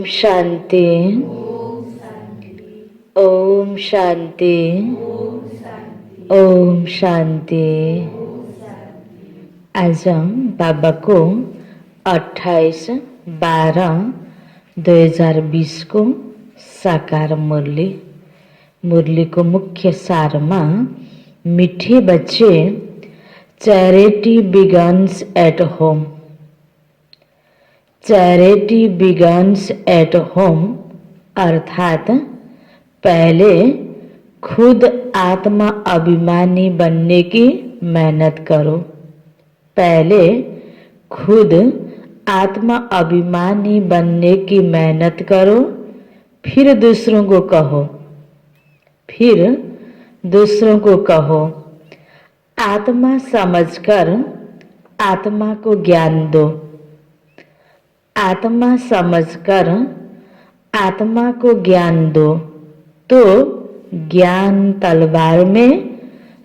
शांति। ओम शांति। ओम शांति। आज बाबा को 28/12/2020 को साकार मुरली। मुरली को मुख्य सार में मीठे बच्चे, charity begins at home. Charity begins at home अर्थात पहले खुद आत्मा अभिमानी बनने की मेहनत करो। पहले खुद आत्मा अभिमानी बनने की मेहनत करो, फिर दूसरों को कहो। फिर दूसरों को कहो। आत्मा समझकर आत्मा को ज्ञान दो। आत्मा समझकर आत्मा को ज्ञान दो तो ज्ञान तलवार में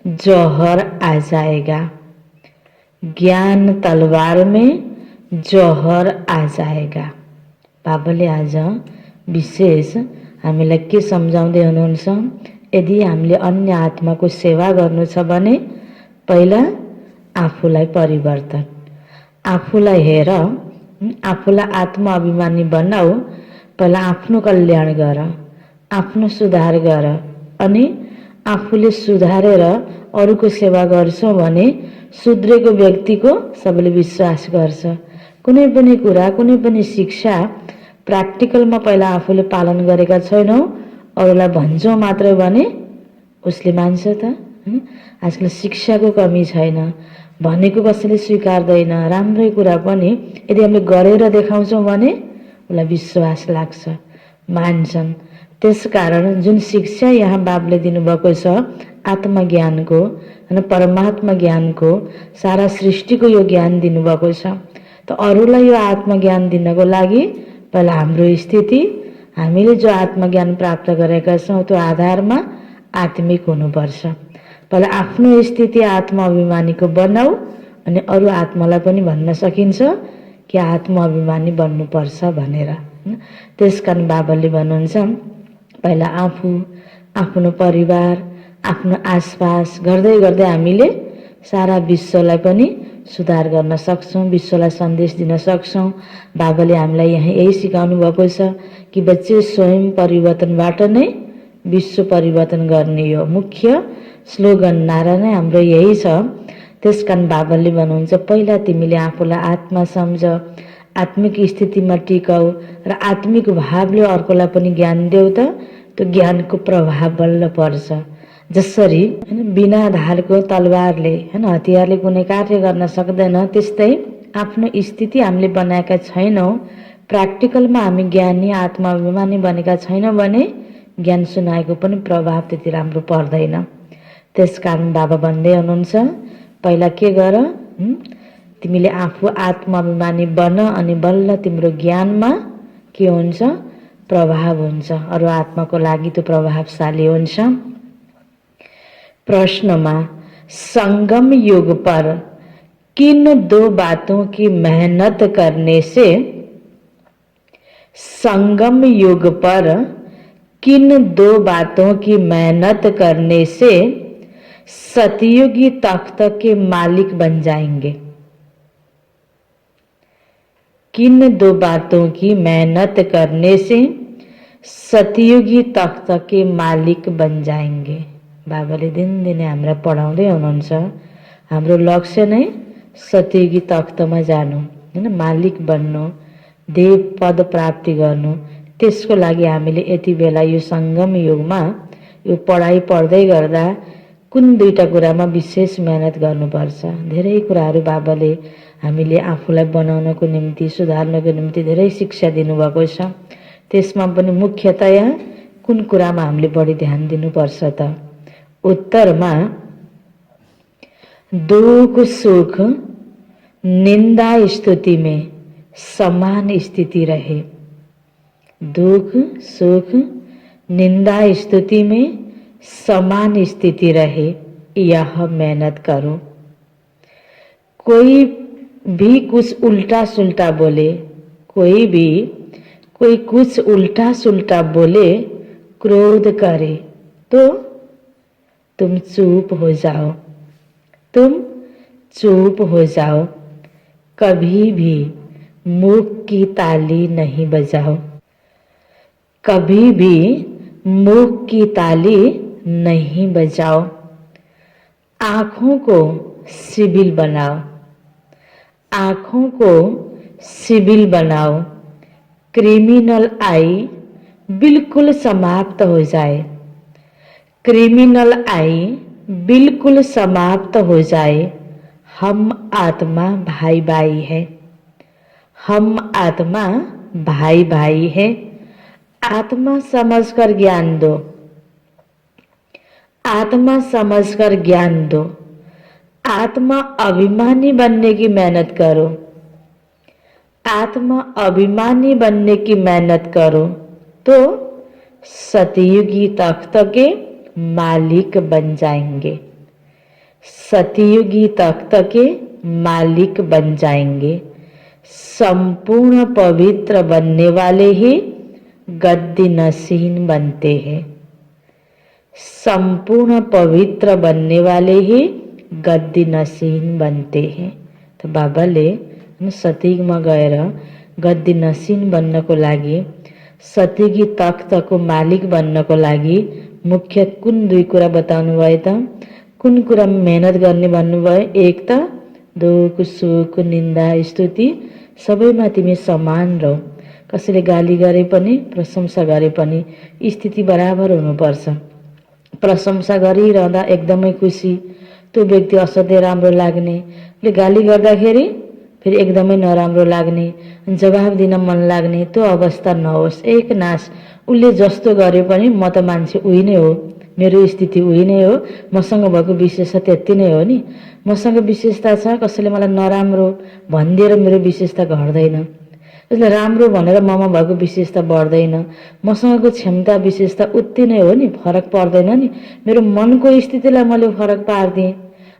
जौहर आ जाएगा। ज्ञान तलवार में जौहर आ जाएगा। बाबाले आज विशेष हामीलाई के सम्झाउँदै हुनुहुन्छ, यदि हामीले अन्य आत्माको सेवा गर्नु छ भने पहिला आफूलाई परिवर्तन, आफूलाई हेर, आफूलाई आत्मा अभिमानी बनाऊ। पहिला आफ्नो कल्याण गर, आफ्नो सुधार गर, अनि आफूले सुधारेर अरूको सेवा गर्छौं भने सुध्रेको व्यक्तिको सबैले विश्वास गर्छ। कुनै पनि कुरा, कुनै पनि शिक्षा प्र्याक्टिकलमा पहिला आफूले पालन गरेका छैनौं, अरूलाई भन्छौं मात्रै भने उसले मान्छ त? आजकल शिक्षाको कमी छैन, भनेको कसैले स्वीकार्दैन। राम्रै कुरा पनि यदि हामीले गरेर देखाउँछौं भने उसलाई विश्वास लाग्छ, मान्छन्। त्यसकारण जुन शिक्षा यहाँ बाबले दिनुभएको छ आत्मज्ञानको, परमात्मा ज्ञानको, सारा सृष्टिको यो ज्ञान दिनुभएको छ। त अरूलाई यो आत्मज्ञान दिनको लागि पहिला हाम्रो स्थिति, हामीले जो आत्मज्ञान प्राप्त गरेका छौं त्यो आधारमा आत्मिक हुनुपर्छ। पहिला आफ्नो स्थिति आत्मा अभिमानीको बनाऊ, अनि अरू आत्मालाई पनि भन्न सकिन्छ कि आत्मा अभिमानी बन्नुपर्छ भनेर। त्यसकारण बाबाले भन्नुहुन्छ पहिला आफू, आफ्नो परिवार, आफ्नो आसपास गर्दै गर्दै हामीले सारा विश्वलाई पनि सुधार गर्न सक्छौं, विश्वलाई सन्देश दिन सक्छौं। बाबाले हामीलाई यहाँ यही सिकाउनु भएको छ कि बच्चे स्वयं परिवर्तनबाट नै विश्व परिवर्तन गर्ने हो। मुख्य स्लोगन नारा नै हाम्रो यही छ। त्यसकारण बाबाले भन्नुहुन्छ पहिला तिमीले आफूलाई आत्मा सम्झ, आत्मिक स्थितिमा टिकाऊ र आत्मिक भावले अर्कोलाई पनि ज्ञान देऊ त त्यो ज्ञानको प्रभाव बल्ल पर्छ। जसरी बिना धारको तलवारले हतियारले कुनै कार्य गर्न सक्दैन, त्यस्तै आफ्नो स्थिति हामीले बनाएका छैनौं, प्र्याक्टिकलमा हामी ज्ञानी आत्मा अभिमानी बनेका छैनौं भने ज्ञान सुनाएको पनि प्रभाव त्यति राम्रो पर्दैन। त्यसकारण बाबा भन्दै हुनुहुन्छ पहिला के गर, तिमीले आफू आत्मा अभिमानी बन, अनि बल्ल तिम्रो ज्ञानमा के हुन्छ, प्रभाव हुन्छ, अरू आत्माको लागि त्यो प्रभावशाली हुन्छ। प्रश्नमा संगम युग पर किन दो बातों की मेहनत करने से, संगम युग पर किन दो बातों की मेहनत करने से सतयुगी तख्त के मालिक बन जाएंगे। किन दो बातों की मेहनत करने से सतयुगी तख्त के मालिक बन जाएंगे। बाबाले दिनदिनै हामीलाई पढाउँदै हुनुहुन्छ हाम्रो लक्ष्य नै सतयुगी तख्तमा जानु, मालिक बन्नु, देव पद प्राप्ति गर्नु। त्यसको लागि हामीले यति बेला यो संगम युगमा यो पढाइ पढ्दै गर्दा कुन दुईटा कुरामा विशेष मेहनत गर्नुपर्छ। धेरै कुराहरू बाबाले हामीले आफूलाई बनाउनको निम्ति, सुधार्नको निम्ति धेरै शिक्षा दिनुभएको छ। त्यसमा पनि मुख्यतया कुन कुरामा हामीले बढी ध्यान दिनुपर्छ त? उत्तरमा दुख सुख निंदा स्तुति में समान स्थिति रहे। दुख सुख निंदा स्तुति में समान स्थिति रहे, यह मेहनत करो। कोई भी कुछ उल्टा सुल्टा बोले, कोई भी कोई कुछ उल्टा सुल्टा बोले, क्रोध करे तो तुम चुप हो जाओ, तुम चुप हो जाओ। कभी भी मुख की ताली नहीं बजाओ, कभी भी मुख की ताली नहीं बजाओ। आँखों को सिबिल बनाओ, आँखों को सिबिल बनाओ। क्रिमिनल आई बिल्कुल समाप्त हो जाए, क्रिमिनल आई बिल्कुल समाप्त हो जाए। हम आत्मा भाई भाई है, हम आत्मा भाई भाई है। आत्मा समझकर ज्ञान दो, आत्मा समझकर ज्ञान दो। आत्मा अभिमानी बनने की मेहनत करो, आत्मा अभिमानी बनने की मेहनत करो तो सतयुगी तख्त के मालिक बन जाएंगे, सतयुगी तख्त के मालिक बन जाएंगे। संपूर्ण पवित्र बनने वाले ही गद्दी नसीन बनते हैं, संपूर्ण पवित्र बनने वाले ही गद्दी नसीन बनते हैं। तो बाबाले सतीमा गएर गद्दी नसीन बन्नको लागि, सतीगी तख्तको मालिक बन्नको लागि मुख्य कुन दुई कुरा बताउनु भयो त? कुन कुरामा मेहनत गर्ने भन्नुभयो? एक त दुःख सुख निन्दा स्तुति सबैमा तिमी समान रहो, कसैले गाली गरे पनि प्रशंसा गरे पनि स्थिति बराबर हुनुपर्छ। प्रशंसा गरिरहँदा एकदमै खुसी, त्यो व्यक्ति असाध्यै राम्रो लाग्ने, उसले गाली गर्दाखेरि फेरि एकदमै नराम्रो लाग्ने, जवाफ दिन मन लाग्ने, त्यो अवस्था नहोस्। एक नाश उसले जस्तो गरे पनि म त मान्छे उही नै हो, मेरो स्थिति उही नै हो, मसँग भएको विशेषता त्यति नै हो नि। मसँग विशेषता छ, कसैले मलाई नराम्रो भनिदिएर मेरो विशेषता घट्दैन, उसले राम्रो भनेर ममा भएको विशेषता बढ्दैन। मसँगको क्षमता विशेषता उति नै हो नि, फरक पर्दैन नि। मेरो मनको स्थितिलाई मैले फरक पार्दिएँ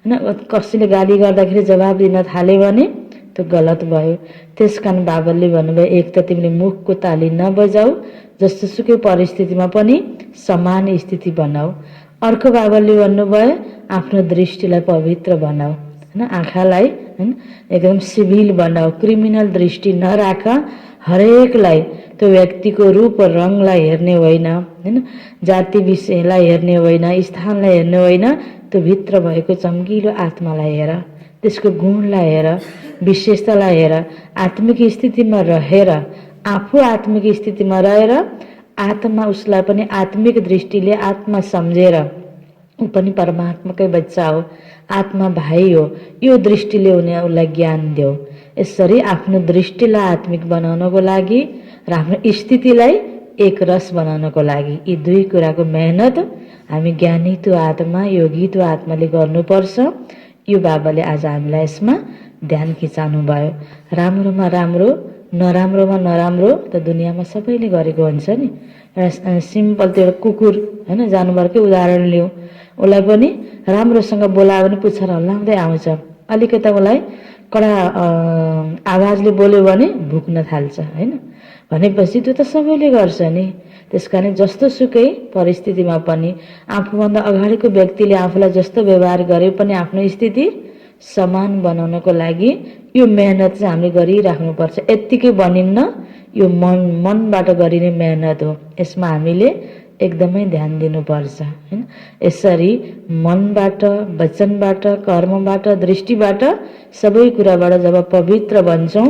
होइन। कसैले गाली गर्दाखेरि जवाब दिन थाले भने त्यो गलत भयो। त्यसकारण बाबाले भन्नुभयो, एक त तिमीले मुखको ताली नबजाऊ, जस्तो सुकै परिस्थितिमा पनि समान स्थिति बनाऊ। अर्को बाबाले भन्नुभयो, आफ्नो दृष्टिलाई पवित्र बनाऊ होइन, आँखालाई होइन एकदम सिभिल बनाऊ, क्रिमिनल दृष्टि नराख। हरेकलाई त्यो व्यक्तिको रूप रङलाई हेर्ने होइन होइन, जाति विषयलाई हेर्ने होइन, स्थानलाई हेर्ने होइन, त्यो भित्र भएको चम्किलो आत्मालाई हेर, त्यसको गुणलाई हेर, विशेषतालाई हेर। आत्मिक स्थितिमा रहेर, आफू आत्मिक स्थितिमा रहेर आत्मा उसलाई पनि आत्मिक दृष्टिले आत्मा सम्झेर ऊ पनि परमात्माकै बच्चा हो, आत्मा भाइ हो, यो दृष्टिले उसलाई ज्ञान देऊ। यसरी आफ्नो दृष्टिलाई आत्मिक बनाउनको लागि र आफ्नो स्थितिलाई एक रस बनाउनको लागि यी दुई कुराको मेहनत हामी ज्ञानीत्व आत्मा योगीत्व आत्माले गर्नुपर्छ। यो बाबाले आज हामीलाई यसमा ध्यान खिचाउनु भयो। राम्रोमा राम्रो नराम्रोमा नराम्रो त दुनियाँमा सबैले गरेको हुन्छ नि। एउटा सिम्पल त्यो कुकुर होइन, जानवरकै उदाहरण लिउँ, उसलाई पनि राम्रोसँग बोलायो भने पुच्छर हल्लाउँदै आउँछ, अलिकता उसलाई कडा आवाजले बोल्यो भने भुक्न थाल्छ होइन। भनेपछि त्यो त सबैले गर्छ नि। त्यसकारण जस्तो सुकै परिस्थितिमा पनि आफूभन्दा अगाडिको व्यक्तिले आफूलाई जस्तो व्यवहार गरे पनि आफ्नो स्थिति समान बनाउनको लागि यो मेहनत चाहिँ हामीले गरिराख्नुपर्छ। यत्तिकै बनिन्न, यो मनबाट गरिने मेहनत हो। यसमा हामीले एकदमै ध्यान दिनुपर्छ हैन। यसरी मनबाट, वचनबाट, कर्मबाट, दृष्टिबाट सबै कुराबाट जब पवित्र बन्छौं,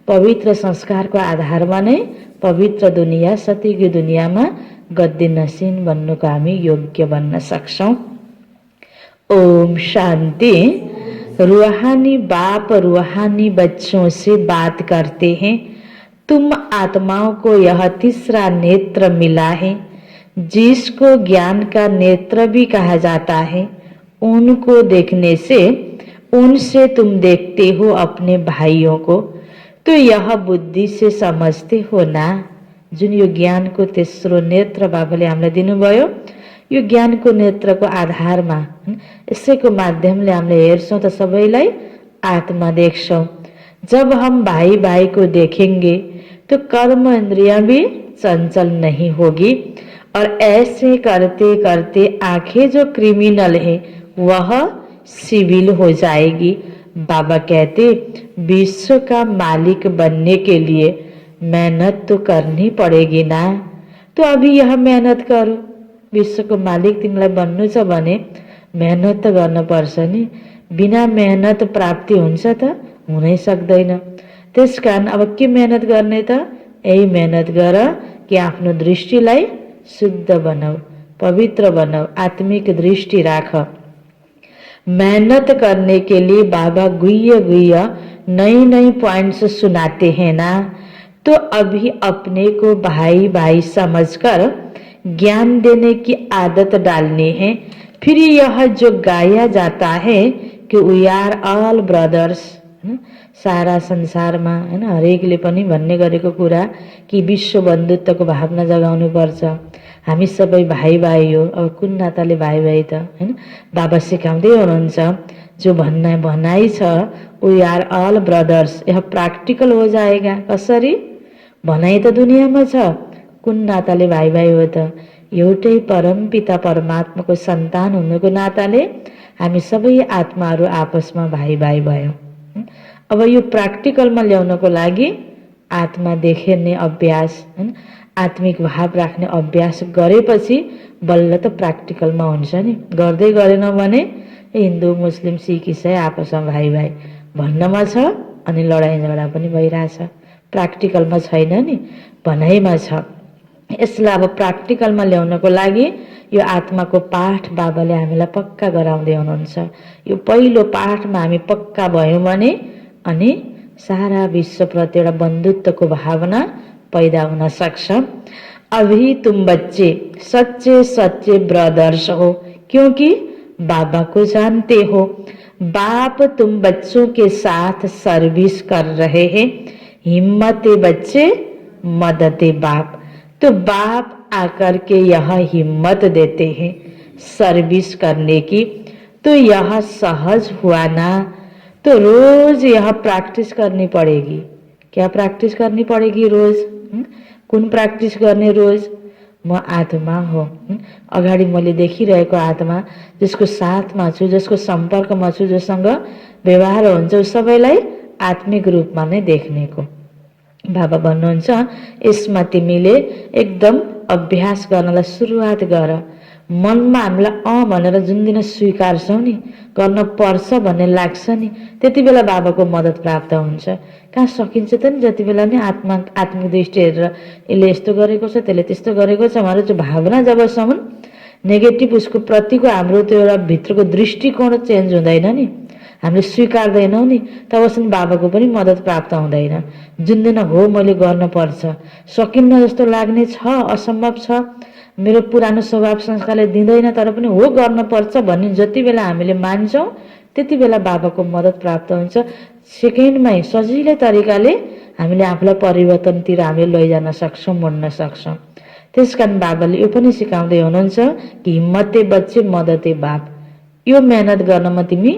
पवित्र संस्कारको आधारमा नै पवित्र दुनिया सतीको दुनियामा गद्दी नसीन बन्नुको हामी योग्य बन्न सक्छौं। ओम शांति। रूहानी बाप रूहानी बच्चों से बात करते हैं। तुम आत्माओं को यह तीसरा नेत्र मिला है, जिसको ज्ञान का नेत्र भी कहा जाता है। उनको देखने से, उनसे तुम देखते हो अपने भाइयों को, तो यह बुद्धि से समझते हो ना। जुन यो ज्ञानको तेस्रो नेत्र बाबाले हामीलाई दिनुभयो, यो ज्ञानको नेत्रको आधारमा यसैको माध्यमले हामीले हेर्छौं त सबैलाई आत्मा देख्छौं। जब हम भाई भाई को देखेंगे तो तो कर्म इंद्रियां भी चंचल नहीं होगी। और ऐसे करते करते आंखें जो क्रिमिनल है वह सिविल हो जाएगी। बाबा कहते विश्व का मालिक बनने के लिए मेहनत तो करनी पड़ेगी ना। तो अभी यह मेहनत करो। विश्वको मालिक तिमीलाई बन्नु छ भने मेहनत त गर्न पर्छ नि। बिना मेहनत प्राप्ति हुन्छ त हुनै सक्दैन। त्यसकारण अब के मेहनत गर्ने त? यही मेहनत गर कि आफ्नो दृष्टिलाई शुद्ध बनाऊ, पवित्र बनाऊ, आत्मिक दृष्टि राख। मेहनत करने के लिए बाबा गुह्य गुह्य नई नई पॉइंट्स सुनाते हैं ना। तो अभी अपने को भाई भाई समझकर ज्ञान देने की आदत डालनी है। फिर यह जो गाया जाता है कि वी आर ऑल ब्रदर्स, सारा संसारमा हैन हरेकले पनि भन्ने गरेको कुरा कि विश्व बन्धुत्वको भावना जगाउनु पर्छ। हामी सबै भाइ भाइ हो। अब कुन नाताले भाइ भाइ त हैन? बाबा सिकाउँदै हुनुहुन्छ जो भनाइ छ वी आर ऑल ब्रदर्स, यह प्रैक्टिकल हो जाएगा। कसरी? भनाइ त दुनियाँमा छ, कुन नाताले भाइ भाइ हो त? एउटै परम पिता परमात्माको सन्तान हुनुको नाताले हामी सबै आत्माहरू आपसमा भाइ भाइ भयौँ। अब यो प्र्याक्टिकलमा ल्याउनको लागि आत्मा देख्ने अभ्यास, आत्मिक भाव राख्ने अभ्यास गरेपछि बल्ल त प्र्याक्टिकलमा हुन्छ नि। गर्दै गरेन भने हिन्दू मुस्लिम सिख इसाई आपसमा भाइ भाइ भन्नमा छ अनि लडाइँ झगडा पनि भइरहेछ। प्र्याक्टिकलमा छैन नि, भनाइमा छ। यसलाई अब प्र्याक्टिकलमा ल्याउनको लागि यो आत्माको पाठ बाबाले हामीलाई पक्का गराउँदै हुनुहुन्छ। यो पहिलो पाठमा हामी पक्का भयौँ भने अनि सारा विश्वप्रति एउटा बन्धुत्वको भावना पैदा हुन सक्छ। अभी तुम बच्चे सच्चे सच्चे ब्रदर्स हो क्योंकि बाबा को जानते हो। बाप तुम बच्चों के साथ सर्विस कर रहे हैं। हिम्मते बच्चे मददे बाप। तो बाप आकर के यह हिम्मत देते हैं सर्विस करने की। तो यह सहज हुआ ना। तो रोज यह प्रैक्टिस करनी पड़ेगी। क्या प्रैक्टिस करनी पड़ेगी रोज? कुन प्रैक्टिस गर्ने रोज? म आत्मा हो, अगाडि मैले देखिरहेको आत्मा जसको साथमा छु, जसको सम्पर्कमा छु, जोसँग व्यवहार हुन्छ सबैलाई आत्मिक रूपमा नै देख्नेको। बाबा भन्नुहुन्छ यसमा तिमीले एकदम अभ्यास गर्नलाई सुरुवात गर। मनमा हामीलाई भनेर जुन दिन स्वीकार्छौ नि, गर्न पर्छ भन्ने लाग्छ नि, त्यति बेला बाबाको मद्दत प्राप्त हुन्छ। कहाँ सकिन्छ त नि जति बेला नि आत्मिक दृष्टि हेरेर यसले यस्तो गरेको छ, त्यसले त्यस्तो गरेको छ भनेर त्यो भावना जबसम्म नेगेटिभ उसको प्रतिको हाम्रो त्यो एउटा भित्रको दृष्टिकोण चेन्ज हुँदैन नि, हामीले स्वीकार्दैनौँ नि, तबसम्म बाबाको पनि मद्दत प्राप्त हुँदैन। जुन दिन हो मैले गर्न पर्छ, सकिन्न जस्तो लाग्ने छ, असम्भव छ, मेरो पुरानो स्वभाव संस्कारले दिँदैन तर पनि हो गर्न पर्छ भन्ने जति बेला हामीले मान्छौँ त्यति बेला बाबाको मद्दत प्राप्त हुन्छ। सेकेन्डमै सजिलै तरिकाले हामीले आफूलाई परिवर्तनतिर हामीले लैजान सक्छौँ, मोड्न सक्छौँ। त्यसकारण बाबाले यो पनि सिकाउँदै हुनुहुन्छ कि हिम्मते बच्चे मदते बाप। यो मेहनत गर्नमा तिमी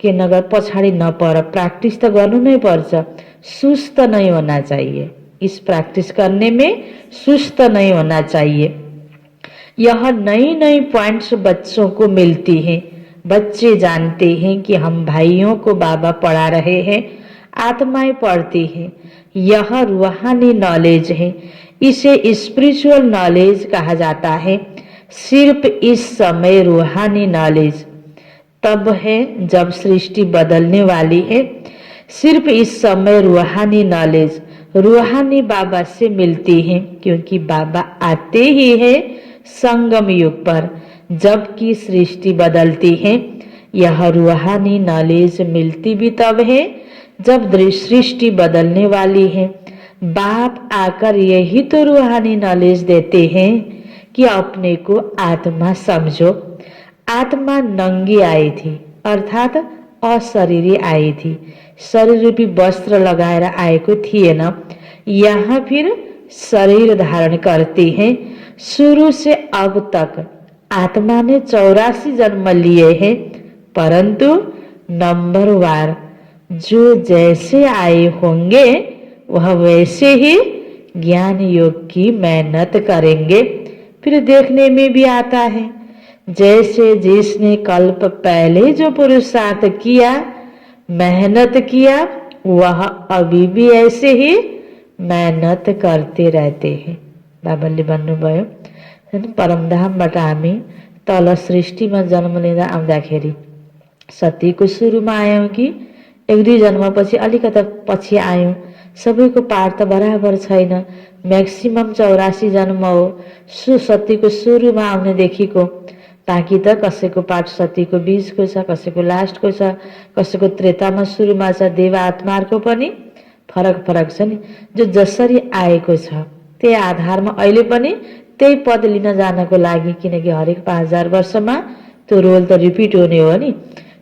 के नगर, पछाडि नपर, प्रैक्टिस त गर्नु नै पर्छ। सुस्त नहीं होना चाहिए। इस प्रैक्टिस करने में सुस्त नहीं होना चाहिए। यह नई नई पॉइंट्स बच्चों को मिलती हैं। बच्चे जानते हैं कि हम भाइयों को बाबा पढ़ा रहे हैं, आत्माएं पढ़ती हैं। यह रूहानी नॉलेज है, इसे स्पिरिचुअल नॉलेज कहा जाता है। सिर्फ इस समय रूहानी नॉलेज तब है जब सृष्टि बदलने वाली है। सिर्फ इस समय रूहानी नॉलेज रूहानी बाबा से मिलती है, क्योंकि बाबा आते ही है संगम युग पर जबकि सृष्टि बदलती है। यह रूहानी नॉलेज मिलती भी तब है जब सृष्टि बदलने वाली है। बाप आकर यही तो रूहानी नॉलेज देते हैं कि अपने को आत्मा समझो। आत्मा नंगी आई थी, अर्थात अशरीरी आई थी, शरीर रूपी वस्त्र लगाएर आएको थिएन। यहाँ फिर शरीर धारण करती है। शुरू से अब तक आत्मा ने 84 जन्म लिए हैं, परंतु नंबरवार जो जैसे आए होंगे वह वैसे ही ज्ञान योग की मेहनत करेंगे। फिर देखने में भी आता है जैसे जिसने कल्प पहले जो पुरुषार्थ किया, मेहनत किया, वह अभी भी ऐसे ही मेहनत करते रहते हैं। बाबाले भन्नुभयो परमधामबाट हामी तल सृष्टिमा जन्म लिँदा आउँदाखेरि सतीको सुरुमा आयौँ कि एक दुई जन्मपछि अलिकता पछि आयौँ। सबैको पार त बराबर छैन। म्याक्सिमम 84 जन्म हो सतीको सुरुमा आउनेदेखिको। ताकि त कसैको पाठ सतीको बीचको छ, कसैको लास्टको छ, कसैको त्रेतामा सुरुमा छ। देव आत्माहरूको पनि फरक फरक छ नि। जो जसरी आएको छ त्यही आधारमा अहिले पनि त्यही पद लिन जानको लागि, किनकि हरेक 5000 वर्षमा त्यो रोल त रिपिट हुने हो नि,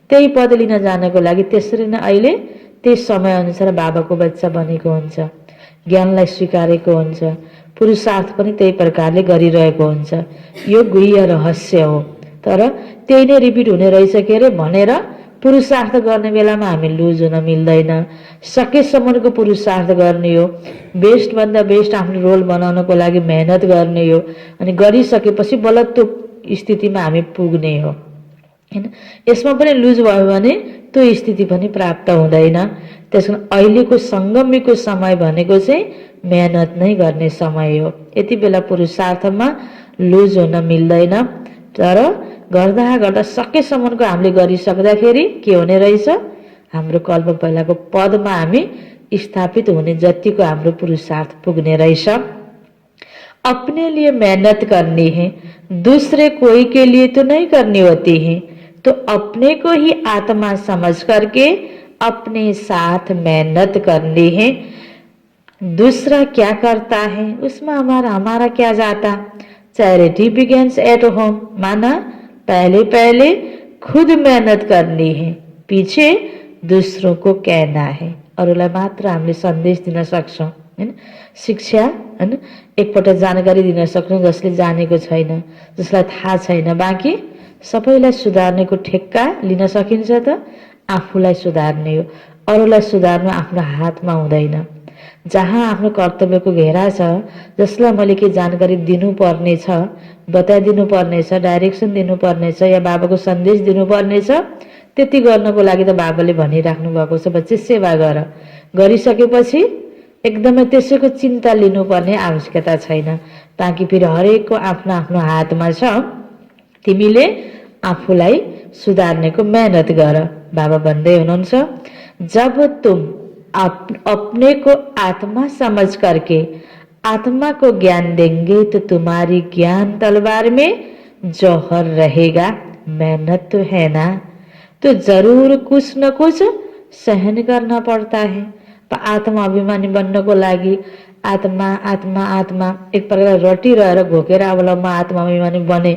त्यही पद लिन जानको लागि त्यसरी नै अहिले त्यही समयअनुसार बाबाको बच्चा बनेको हुन्छ, ज्ञानलाई स्वीकारेको हुन्छ, पुरुषार्थ पनि त्यही प्रकारले गरिरहेको हुन्छ। यो गुह्य रहस्य हो। तर त्यही नै रिपिट हुने रहेछ के अरे भनेर पुरुषार्थ गर्ने बेलामा हामी लुज हुन मिल्दैन। सकेसम्मको पुरुषार्थ गर्ने हो, बेस्टभन्दा बेस्ट आफ्नो रोल बनाउनको लागि मेहनत गर्ने हो। अनि गरिसकेपछि बल्ल त्यो स्थितिमा हामी पुग्ने हो हैन। यसमा पनि लुज भयो भने त्यो स्थिति पनि प्राप्त हुँदैन। त्यसकारण अहिलेको सङ्गमीको समय भनेको चाहिँ मेहनत नै गर्ने समय हो। यति बेला पुरुषार्थमा लुज हुन मिल्दैन। तर गर्दा गर्दा सकेसम्मको हामीले गरिसक्दाखेरि के हुने रहेछ, हाम्रो कल्प पहिलाको पदमा हामी स्थापित हुने जतिको हाम्रो पुरुषार्थ पुग्ने रहेछ। अपने लिए मेहनत करनी है, दूसरे कोई के लिए तो नहीं करनी होती है। तो अपने को ही आत्मा समझ करके अपने साथ मेहनत करनी है। दूसरा क्या करता है उसमें हमारा क्या जाता। चैरिटी बिगिंस एट होम, माना पहले पहले खुद मेहनत करनी है, पीछे दूसरों को कहना है। अरूलाई मात्र हामीले सन्देश दिन सक्छौँ हैन। शिक्षा हैन एकपल्ट जानकारी दिन सक्छौँ जसले जानेको छैन, जसलाई थाहा छैन। बाँकी सबैलाई सुधार्नेको ठेक्का लिन सकिन्छ त आफूलाई सुधार्ने हो। अरूलाई सुधार्नु आफ्नो हातमा हुँदैन। जहाँ आफ्नो कर्तव्यको घेरा छ, जसलाई मैले के जानकारी दिनुपर्ने छ, बताइदिनु पर्ने छ, डाइरेक्सन दिनुपर्ने छ, या बाबाको सन्देश दिनुपर्ने छ, त्यति गर्नको लागि त बाबाले भनिराख्नु भएको छ, बच्चे सेवा गर। गरिसकेपछि एकदमै त्यसैको चिन्ता लिनुपर्ने आवश्यकता छैन। ताकि फेरि हरेकको आफ्नो आफ्नो हातमा छ, तिमीले आफूलाई सुधार्नेको मेहनत गर। बाबा भन्दै हुनुहुन्छ, जब तुम अपने को आत्मा समझ करके आत्मा को ज्ञान देंगे तो तुम्हारी ज्ञान तलवार में जौहर रहेगा। मेहनत तो है ना, तो जरूर कुछ न कुछ सहन करना पड़ता है। आत्मा अभिमानी बन्नको लागि आत्मा आत्मा आत्मा एक प्रकार रटिरहेर घोकेर अब ल म आत्मा अभिमानी बने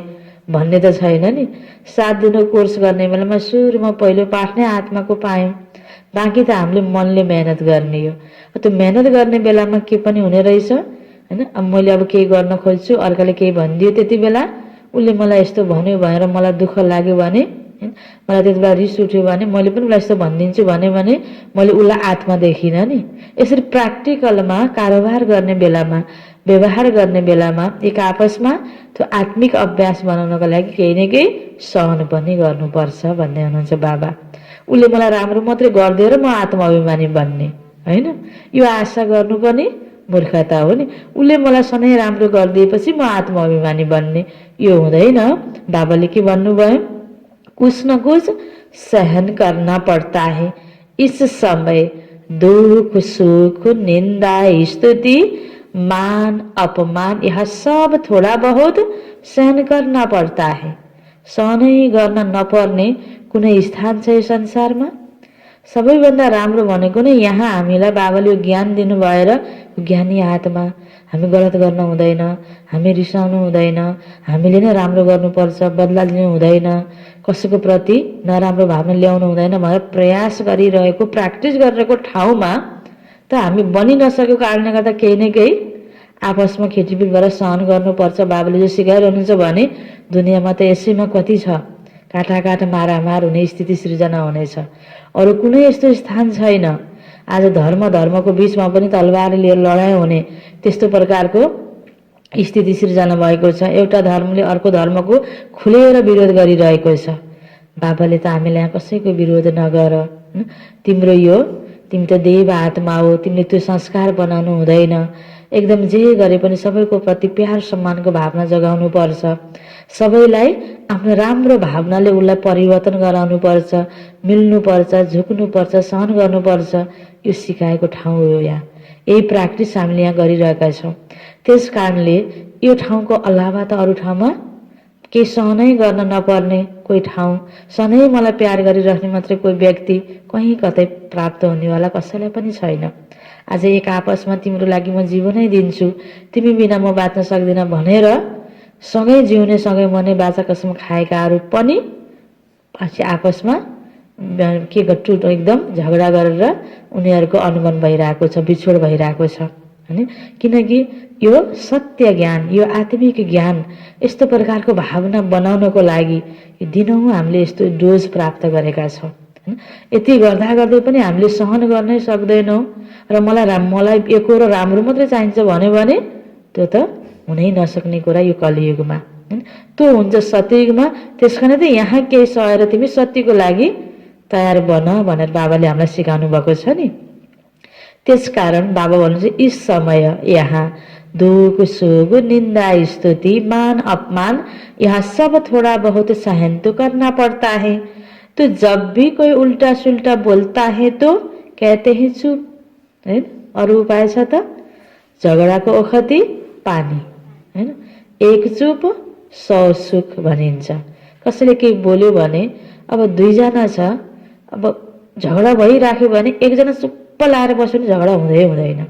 भन्ने त छैन नि। 7 दिनको कोर्स गर्ने बेलामा सुरुमा पहिलो पाठ नै आत्माको पायौँ। बाँकी त हामीले मनले मेहनत गर्ने हो। त्यो मेहनत गर्ने बेलामा के पनि हुने रहेछ हैन। अब मैले अब केही गर्न खोज्छु, अर्काले केही भनिदियो, त्यति बेला उसले मलाई यस्तो भन्यो भनेर मलाई दुःख लाग्यो भने, मलाई त्यति बेला रिस उठ्यो भने मैले पनि उसलाई यस्तो भनिदिन्छु भने मैले उसलाई आत्मा देखिनँ नि। यसरी प्र्याक्टिकलमा कारोबार गर्ने बेलामा, व्यवहार गर्ने बेलामा एक आपसमा त्यो आत्मिक अभ्यास बनाउनको लागि केही न केही सहन पनि गर्नुपर्छ भन्ने हुनुहुन्छ बाबा। उसले मलाई राम्रो मात्रै गरिदियो र म आत्मा अभिमानी बन्ने हैन, यो आशा गर्नु पनि मूर्खता हो नि। उसले मलाई सधैँ राम्रो गरिदिएपछि म आत्मा अभिमानी बन्ने, यो हुँदैन। बाबाले के भन्नुभयो, कुछ न कुछ सहन करना पड़ता है। इस समय दुख सुख निंदा स्तुति मान अपमान यह सब थोड़ा बहुत सहन करना पड़ता है। सहनै गर्न नपर्ने कुनै स्थान छ यो संसारमा? सबैभन्दा राम्रो भनेको नै यहाँ हामीलाई बाबाले यो ज्ञान दिनु भएर ज्ञानी आत्मा, हामी गलत गर्न हुँदैन, हामी रिसाउनु हुँदैन, हामीले नै राम्रो गर्नुपर्छ, बदला लिनु हुँदैन, कसैको प्रति नराम्रो भावना ल्याउनु हुँदैन भनेर प्रयास गरिरहेको, प्र्याक्टिस गरिरहेको ठाउँमा त हामी बनि नसकेको कारणले गर्दा केही न केही आपसमा खिटपिट भएर सहन गर्नुपर्छ। बाबाले जो सिकाइरहनुहुन्छ भने दुनियाँमा त यसैमा कति छ, काटा काट मारामार हुने स्थिति सृजना हुनेछ। अरू कुनै यस्तो स्थान छैन। आज धर्मको बीचमा पनि तलवार लिएर लडाइँ हुने त्यस्तो प्रकारको स्थिति सिर्जना भएको छ। एउटा धर्मले अर्को धर्मको खुलेर विरोध गरिरहेको छ। बाबाले त हामीलाई यहाँ कसैको विरोध नगर, तिमी त देव आत्मा हो, तिमीले त्यो संस्कार बनाउनु हुँदैन, एकदम जे गरे पनि सबैको प्रति प्यार सम्मानको भावना जगाउनु पर्छ, सबैलाई आफ्नो राम्रो भावनाले उसलाई परिवर्तन गराउनु पर्छ, मिल्नु पर्छ, झुक्नु पर्छ, सहन गर्नुपर्छ। यो सिकाएको ठाउँ हो। यहाँ यही प्र्याक्टिस हामीले यहाँ गरिरहेका छौँ। त्यस कारणले यो ठाउँको अलावा त अरू ठाउँमा केही सहनै गर्न नपर्ने कोही ठाउँ, सधैँ मलाई प्यार गरिराख्ने मात्रै कोही व्यक्ति कहीँ कतै प्राप्त हुनेवाला कसैलाई पनि छैन। आज एक आपसमा तिम्रो लागि म जीवनै दिन्छु, तिमी बिना म बाँच्न सक्दिनँ भनेर सँगै जिउने, सँगै मर्ने बाचा कसम खाएकाहरू पनि पछि आपसमा के गर्छु एकदम झगडा गरेर उनीहरूको अनुमान भइरहेको छ, बिछोड भइरहेको छ हैन। किनकि यो सत्य ज्ञान, यो आत्मिक ज्ञान, यस्तो प्रकारको भावना बनाउनको लागि दिनौँ हामीले यस्तो डोज प्राप्त गरेका छौँ। यति गर्दा गर्दै पनि हामीले सहन गर्नै सक्दैनौँ र मलाई एको र राम्रो मात्रै चाहिन्छ भन्यो भने त्यो त हुनै नसक्ने कुरा यो कलियुगमा। त्यो हुन्छ सत्ययुगमा। त्यस कारण त यहाँ केही सहेर तिमी सत्यको लागि तयार बन भनेर बाबाले हामीलाई सिकाउनु भएको छ नि। त्यस कारण बाबा भन्नुहुन्छ इस समय यहाँ दुख सुख निंदा स्तुति मान अपमान यहाँ सब थोड़ा बहुत सहन तो करना पड़ता है। तो जब भी कोई उल्टा सुल्टा बोलता है तो कहते हैं चुप है। अरू उपाय छ त? झगडाको ओखती पानी हैन, एक चुप 100 सुख भनिन्छ। कसैले केही बोल्यो भने अब दुईजना छ, अब झगडा भइराख्यो भने एकजना चुप्प लाएर बस्यो भने झगडा हुँदैन।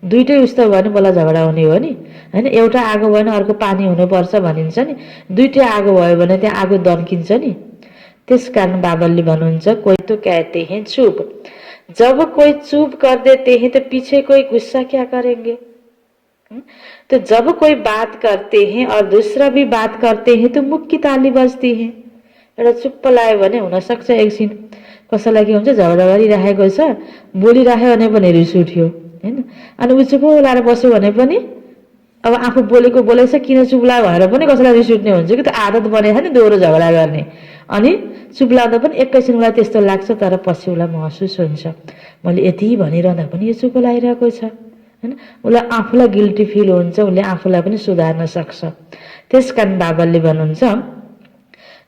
दुईटै उस्तो भयो भने बल्ल झगडा हुने हो नि हैन। एउटा आगो भएन अर्को पानी हुनुपर्छ भनिन्छ नि। दुईटै आगो भयो भने त्यहाँ आगो दन्किन्छ नि। त्यस कारण बाबाले भन्नुहुन्छ कोई तो कहते हैं चुप, जब कोई चुप कर देते हैं तो पीछे कोई गुस्सा क्या करेंगे। तो जब कोई बात करते हैं और दूसरा भी बात करते हैं तो मुख की ताली बजती है। एउटा चुप्प लाग्यो भने हुनसक्छ एकछिन कसैलाई के हुन्छ, झगडा गरिराखेको छ, बोलिराख्यो भने पनि रिस उठ्यो हैन, अनि उ चुप लाएर बस्यो भने पनि अब आफू बोलेको बोलेछ किन चुप लाग्यो भनेर पनि कसैलाई रिस उठ्ने हुन्छ कि त आदत बनेछ नि दोहोरो झगडा गर्ने। अनि चुप लाग्दा पनि एकैछिन उसलाई त्यस्तो लाग्छ, तर पछि उसलाई महसुस हुन्छ मैले यति भनिरहँदा पनि यो चुप लागिरहेको छ हैन। उसलाई आफूलाई गिल्टी फिल हुन्छ, उसले आफूलाई पनि सुधार्न सक्छ। त्यसकारण बाबाले भन्नुहुन्छ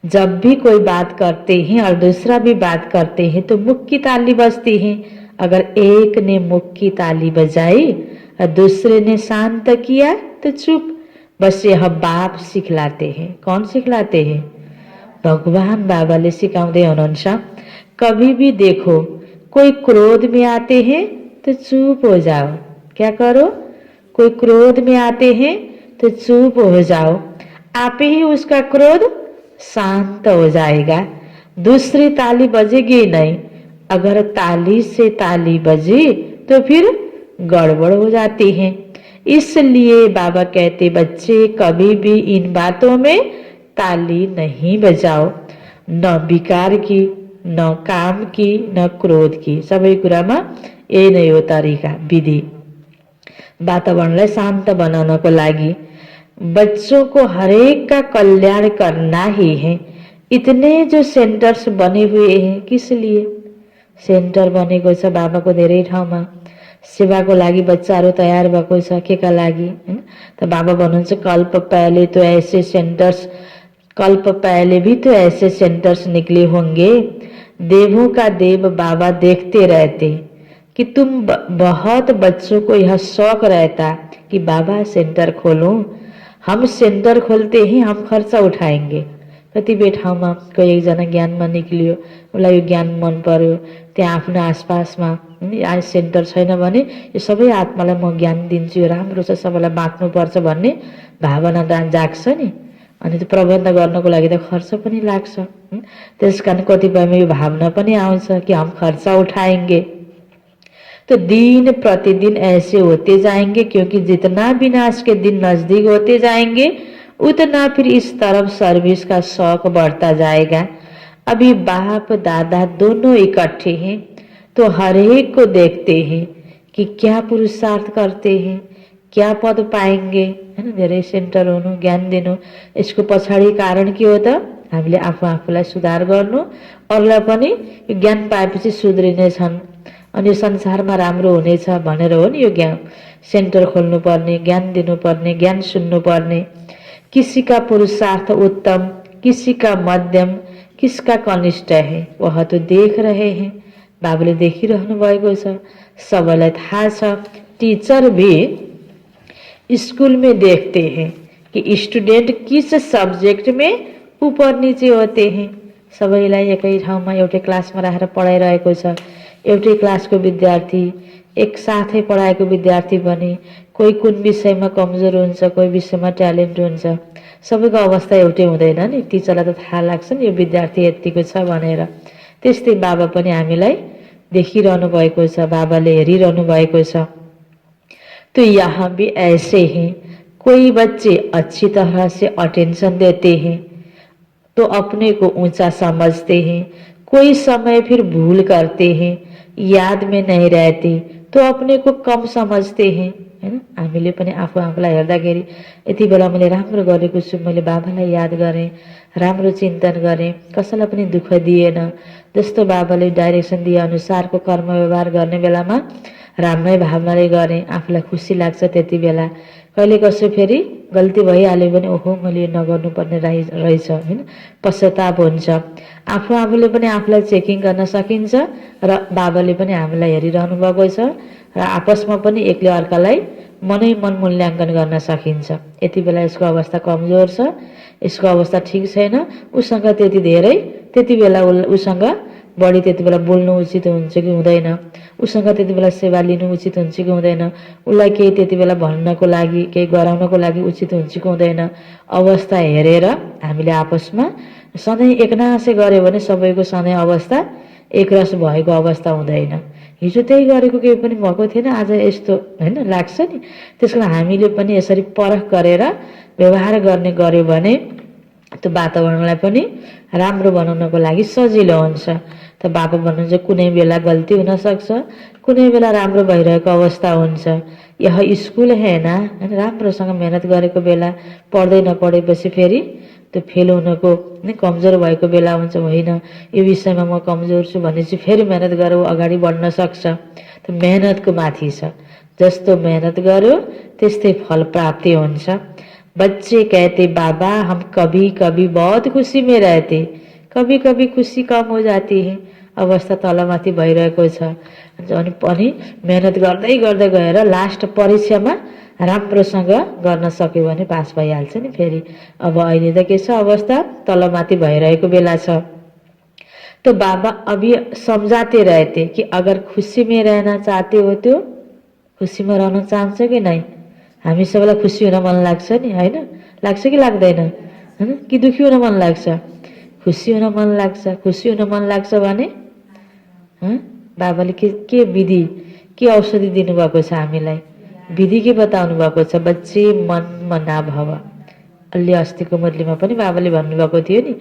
जब भी कोई बात करते हैं और दूसरा भी बात करते हैं तो मुख की ताली बजती है। अगर एक ने मुख की ताली बजाई और दूसरे ने शांत किया तो चुप। बस यह बाप सिखलाते हैं। कौन सिखलाते हैं? भगवान बाबाले सिकाउँदै हुनुहुन्छ कभी भी देखो कोई क्रोध में आते हैं तो चुप हो जाओ। क्या करो? कोई क्रोध में आते हैं तो चुप हो जाओ, आप ही उसका क्रोध शांत हो जाएगा। दूसरी ताली बजेगी नहीं, अगर ताली से ताली बजी तो फिर गड़बड़ हो जाती है। इसलिए बाबा कहते बच्चे कभी भी इन बातों में ताली नहीं बजाओ, न विकार की, न काम की, न क्रोध की। सबै कुरामा यही नै हो तरिका, विधि। वातावरणलाई शान्त बनाउनको लागि बच्चों को हरेक का कल्याण करना ही है। इतने जो सेंटर्स बने हुए हैं किस लिए? सेन्टर बनेको छ बाबाको धेरै ठाउँमा सेवाको लागि बच्चाहरू तयार भएको छ के का लागि हैन। त बाबा भन्नुहुन्छ कल्प पहले तो ऐसे सेंटर्स, कल्प पहले भी तो ऐसे सेंटर्स निकले होंगे। देवों का देव बाबा देखते रहते कि तुम बहुत बच्चों को यह शौक रहता कि बाबा सेंटर खोलूं, हम सेंटर खोलते ही हम खर्च उठाएंगे। कतिपय ठाउँमा कोही एकजना ज्ञानमा निक्लियो, उसलाई यो ज्ञान मन पर्यो, त्यहाँ आफ्नो आसपासमा सेन्टर छैन भने यो सबै आत्मालाई म ज्ञान दिन्छु, यो राम्रो छ, सबैलाई बाँच्नुपर्छ भन्ने भावना जाग्छ नि। अनि त्यो प्रबन्ध गर्नको लागि त खर्च पनि लाग्छ। त्यस कारण कतिपयमा यो भावना पनि आउँछ कि हम खर्च उठाएंगे। तो दिन प्रतिदिन ऐसे होते जाएंगे, क्योंकि जितना विनाश के दिन नजदीक होते जाएंगे उतना फिर इस तरफ सर्विस का शौक बढ़ता जाएगा। अभी बाप दादा दोनों इकट्ठे हैं, तो हर एक को देखते हैं कि क्या पुरुषार्थ करते हैं, क्या पद पाएंगे, हैन। धेरै सेन्टर हुनु, ज्ञान दिनु, यसको पछाडि कारण के हो त? हामीले आफूलाई सुधार गर्नु, अरूलाई पनि यो ज्ञान पाएपछि सुध्रिनेछन् अनि यो संसारमा राम्रो हुनेछ भनेर हो नि यो ज्ञान सेन्टर खोल्नु पर्ने, ज्ञान दिनुपर्ने, ज्ञान सुन्नुपर्ने। किसी का पुरुषार्थ उत्तम, किसी का मध्यम, किसका कनिष्ठ है, वह तो देख रहे हैं। बाबुले देखिरहनु भएको छ, सबैलाई थाहा छ। टीचर भी स्कूल में देखते हैं कि स्टूडेंट किस सब्जेक्ट में ऊपर नीचे होते हैं। सबैलाई एकै ठाउँमा एउटै क्लासमा राखेर पढाइरहेको छ। एउटै क्लासको विद्यार्थी, एक साथै पढाएको विद्यार्थी पनि कोही कुन विषयमा कमजोर हुन्छ, कोही विषयमा ट्यालेन्ट हुन्छ। सबैको अवस्था एउटै हुँदैन नि। टिचरलाई त थाहा लाग्छ नि यो विद्यार्थी यतिको छ भनेर। त्यस्तै बाबा पनि हामीलाई देखिरहनु भएको छ, बाबाले हेरिरहनु भएको छ। तो यहाँ भी ऐसे ही कोई बच्चे अच्छी तरह से अटेंशन देते हैं तो अपने को ऊंचा समझते हैं, कोई समय फिर भूल करते हैं, याद में नहीं रहते तो अपने को कम समझते हैं, हैन। हामीले पनि आफूलाई हेर्दाखेरि यति बेला मैले राम्रो गरेको छु, मैले बाबालाई याद गरेँ, राम्रो चिन्तन गरेँ, कसैलाई पनि दुःख दिएन, जस्तो बाबाले डाइरेक्सन दिए अनुसारको कर्म व्यवहार गर्ने बेलामा राम्रै भावनाले गरेँ, आफूलाई खुसी लाग्छ। त्यति बेला कहिले कसो फेरि गल्ती भइहाल्यो भने ओहो मैले यो नगर्नुपर्ने रहेछ, हैन, पश्चाताप हुन्छ। आफूले पनि आफूलाई चेकिङ गर्न सकिन्छ र बाबाले पनि हामीलाई हेरिरहनु भएको छ र आपसमा पनि एकले अर्कालाई मन मूल्याङ्कन गर्न सकिन्छ। यति बेला यसको अवस्था कमजोर छ, यसको अवस्था ठिक छैन, उसँग त्यति बेला उसँग बढी त्यति बेला बोल्नु उचित हुन्छ कि हुँदैन, उसँग त्यति बेला सेवा लिनु उचित हुन्छ कि हुँदैन, उसलाई केही त्यति बेला भन्नको लागि, केही गराउनको लागि उचित हुन्छ कि हुँदैन, अवस्था हेरेर हामीले आपसमा सधैँ एकनासै गऱ्यो भने सबैको सधैँ अवस्था एकरस भएको अवस्था हुँदैन। हिजो त्यही गरेको केही पनि भएको थिएन, आज यस्तो, हैन, लाग्छ नि। त्यसको लागि हामीले पनि यसरी परख गरेर व्यवहार गर्ने गर्यो भने त्यो वातावरणलाई पनि राम्रो बनाउनको लागि सजिलो हुन्छ। त बाबा भन्नुहुन्छ कुनै बेला गल्ती हुन सक्छ, कुनै बेला राम्रो भइरहेको अवस्था हुन्छ। यह स्कुल है ना, हैन, राम्रोसँग मेहनत गरेको बेला पढ्दै नपढेपछि फेरि त्यो फेल हुनको कमजोर भएको बेला हुन्छ, होइन यो विषयमा म कमजोर छु भनेपछि फेरि मेहनत गरेर अगाडि बढ्न सक्छ। त मेहनतको माथि छ, जस्तो मेहनत गर्यो त्यस्तै फल प्राप्ति हुन्छ। बच्चे कहते बाबा हम कभी कभी बहुत खुशी में रहते, कभी कभी खुशी कम हो जाती है। अवस्था तलमाथि भइरहेको छ अनि पनि मेहनत गर्दै गर्दै गएर लास्ट परीक्षामा राम्रोसँग गर्न सक्यो भने पास भइहाल्छ नि फेरि। अब अहिले त के छ, अवस्था तलमाथि भइरहेको बेला छ। तो बाबा अभी समझाते रहते कि अगर खुशी में रहना चाहते हो तो खुसी में रहन चाहन्छ कि नहीं। हामी सबैलाई खुसी हुन मन लाग्छ नि, हैन, लाग्छ कि लाग्दैन, हैन, कि दुखी हुन मन लाग्छ? खुसी हुन मन लाग्छ। खुसी हुन मन लाग्छ भने बाबाले के विधि, के औषधि दिनुभएको छ हामीलाई, विधि के बताउनु भएको छ? बच्चे मन मना भव। अलि अस्तिको मुरलीमा पनि बाबाले भन्नुभएको थियो नि,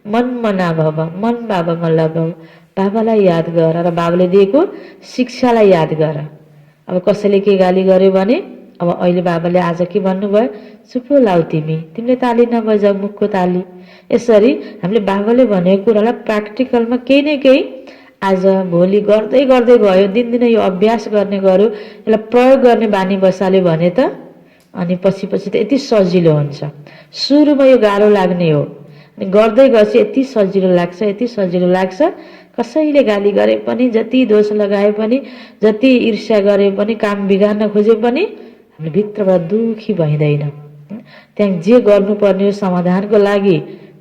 मन मना भव, मन बाबामा लगाऊ, बाबालाई याद गर र बाबाले दिएको शिक्षालाई याद गर। अब कसैले के गाली गर्यो भने अब अहिले बाबाले आज के भन्नुभयो, चुप लाउ तिमीले ताली नबजाऊ, मुखको ताली। यसरी हामीले बाबाले भनेको कुरालाई प्र्याक्टिकलमा केही न केही आज भोलि गर्दै गर्दै गयो, दिनदिनै यो अभ्यास गर्ने गर्यो, यसलाई प्रयोग गर्ने बानी बसाल्यो भने त अनि पछि त यति सजिलो हुन्छ। सुरुमा यो गाह्रो लाग्ने हो, गर्दै गएपछि यति सजिलो लाग्छ, यति सजिलो लाग्छ। कसैले गाली गरे पनि, जति दोष लगाए पनि, जति ईर्ष्या गरे पनि, काम बिगार्न खोजे पनि हामी भित्रबाट दुखी भइँदैन। त्यहाँ जे गर्नुपर्ने हो समाधानको लागि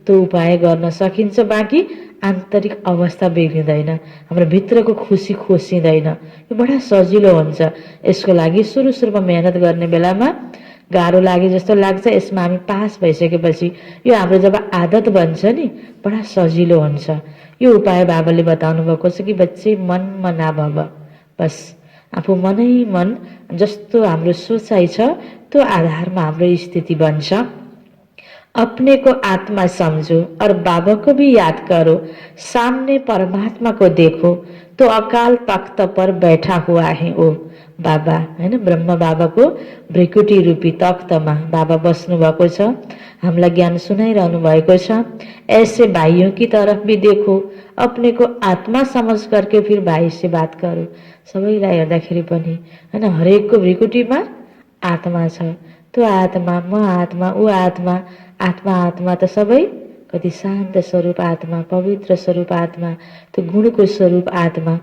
त्यो उपाय गर्न सकिन्छ, बाँकी आन्तरिक अवस्था बिग्रिँदैन, हाम्रो भित्रको खुसी खोसिँदैन। यो बडा सजिलो हुन्छ। यसको लागि सुरुमा मेहनत गर्ने बेलामा गाह्रो लागे जस्तो लाग्छ, यसमा हामी पास भइसकेपछि यो हाम्रो जब आदत बन्छ नि बडा सजिलो हुन्छ। यो उपाय बाबाले बताउनु भएको छ कि बच्चे मन मना भव, बस आफू मनै मन जस्तो हाम्रो सोचाइ छ त्यो आधारमा हाम्रो स्थिति बन्छ। अपने को आत्मा समझो और बाबा को भी याद करो। सामने परमात्मा को देखो तो अकाल तख्त पर बैठा हुआ है वो बाबा, है ना। ब्रह्म बाबा को भ्रिकुटी रूपी तख्तमा बाबा बस्नु भएको छ, हामीलाई ज्ञान सुनाइरहनु भएको छ। ऐसे भाइयों की तरफ भी देखो, अपने को आत्मा समझ करके फिर भाइ से बात करो। सबैलाई हेर्दाखेरि पनि हैन, हरेकको भ्रिकुटीमा आत्मा छ। त्यो आत्मा, म आत्मा, ऊ आत्मा, आत्मा आत्मा त सबै कति शान्त स्वरूप आत्मा, पवित्र स्वरूप आत्मा, त्यो गुणको स्वरूप आत्मा।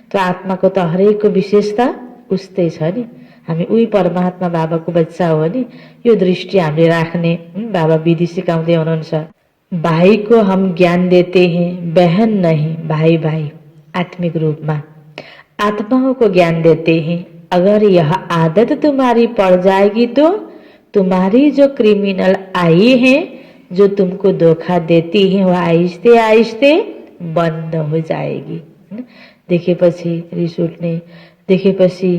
त्यो आत्माको त हरेकको विशेषता उस्तै छ नि। हामी उही परमात्मा बाबाको बच्चा हो नि। यो दृष्टि हामीले राख्ने बाबा विधि सिकाउँदै हुनुहुन्छ। भाई को हम ज्ञान देते हैं, बहन नहीं, भाई भाई आत्मिक रूपमा आत्माओं को ज्ञान देते हैं। अगर यह आदत तुम्हारी पड़ जाएगी तो तुम्हारी जो क्रिमिनल आई है, जो तुमको धोखा देती है, वह आहिस्ते आहिस्ते बन्द हो जाएगी। देखेपछि रिस उठ्ने, देखेपछि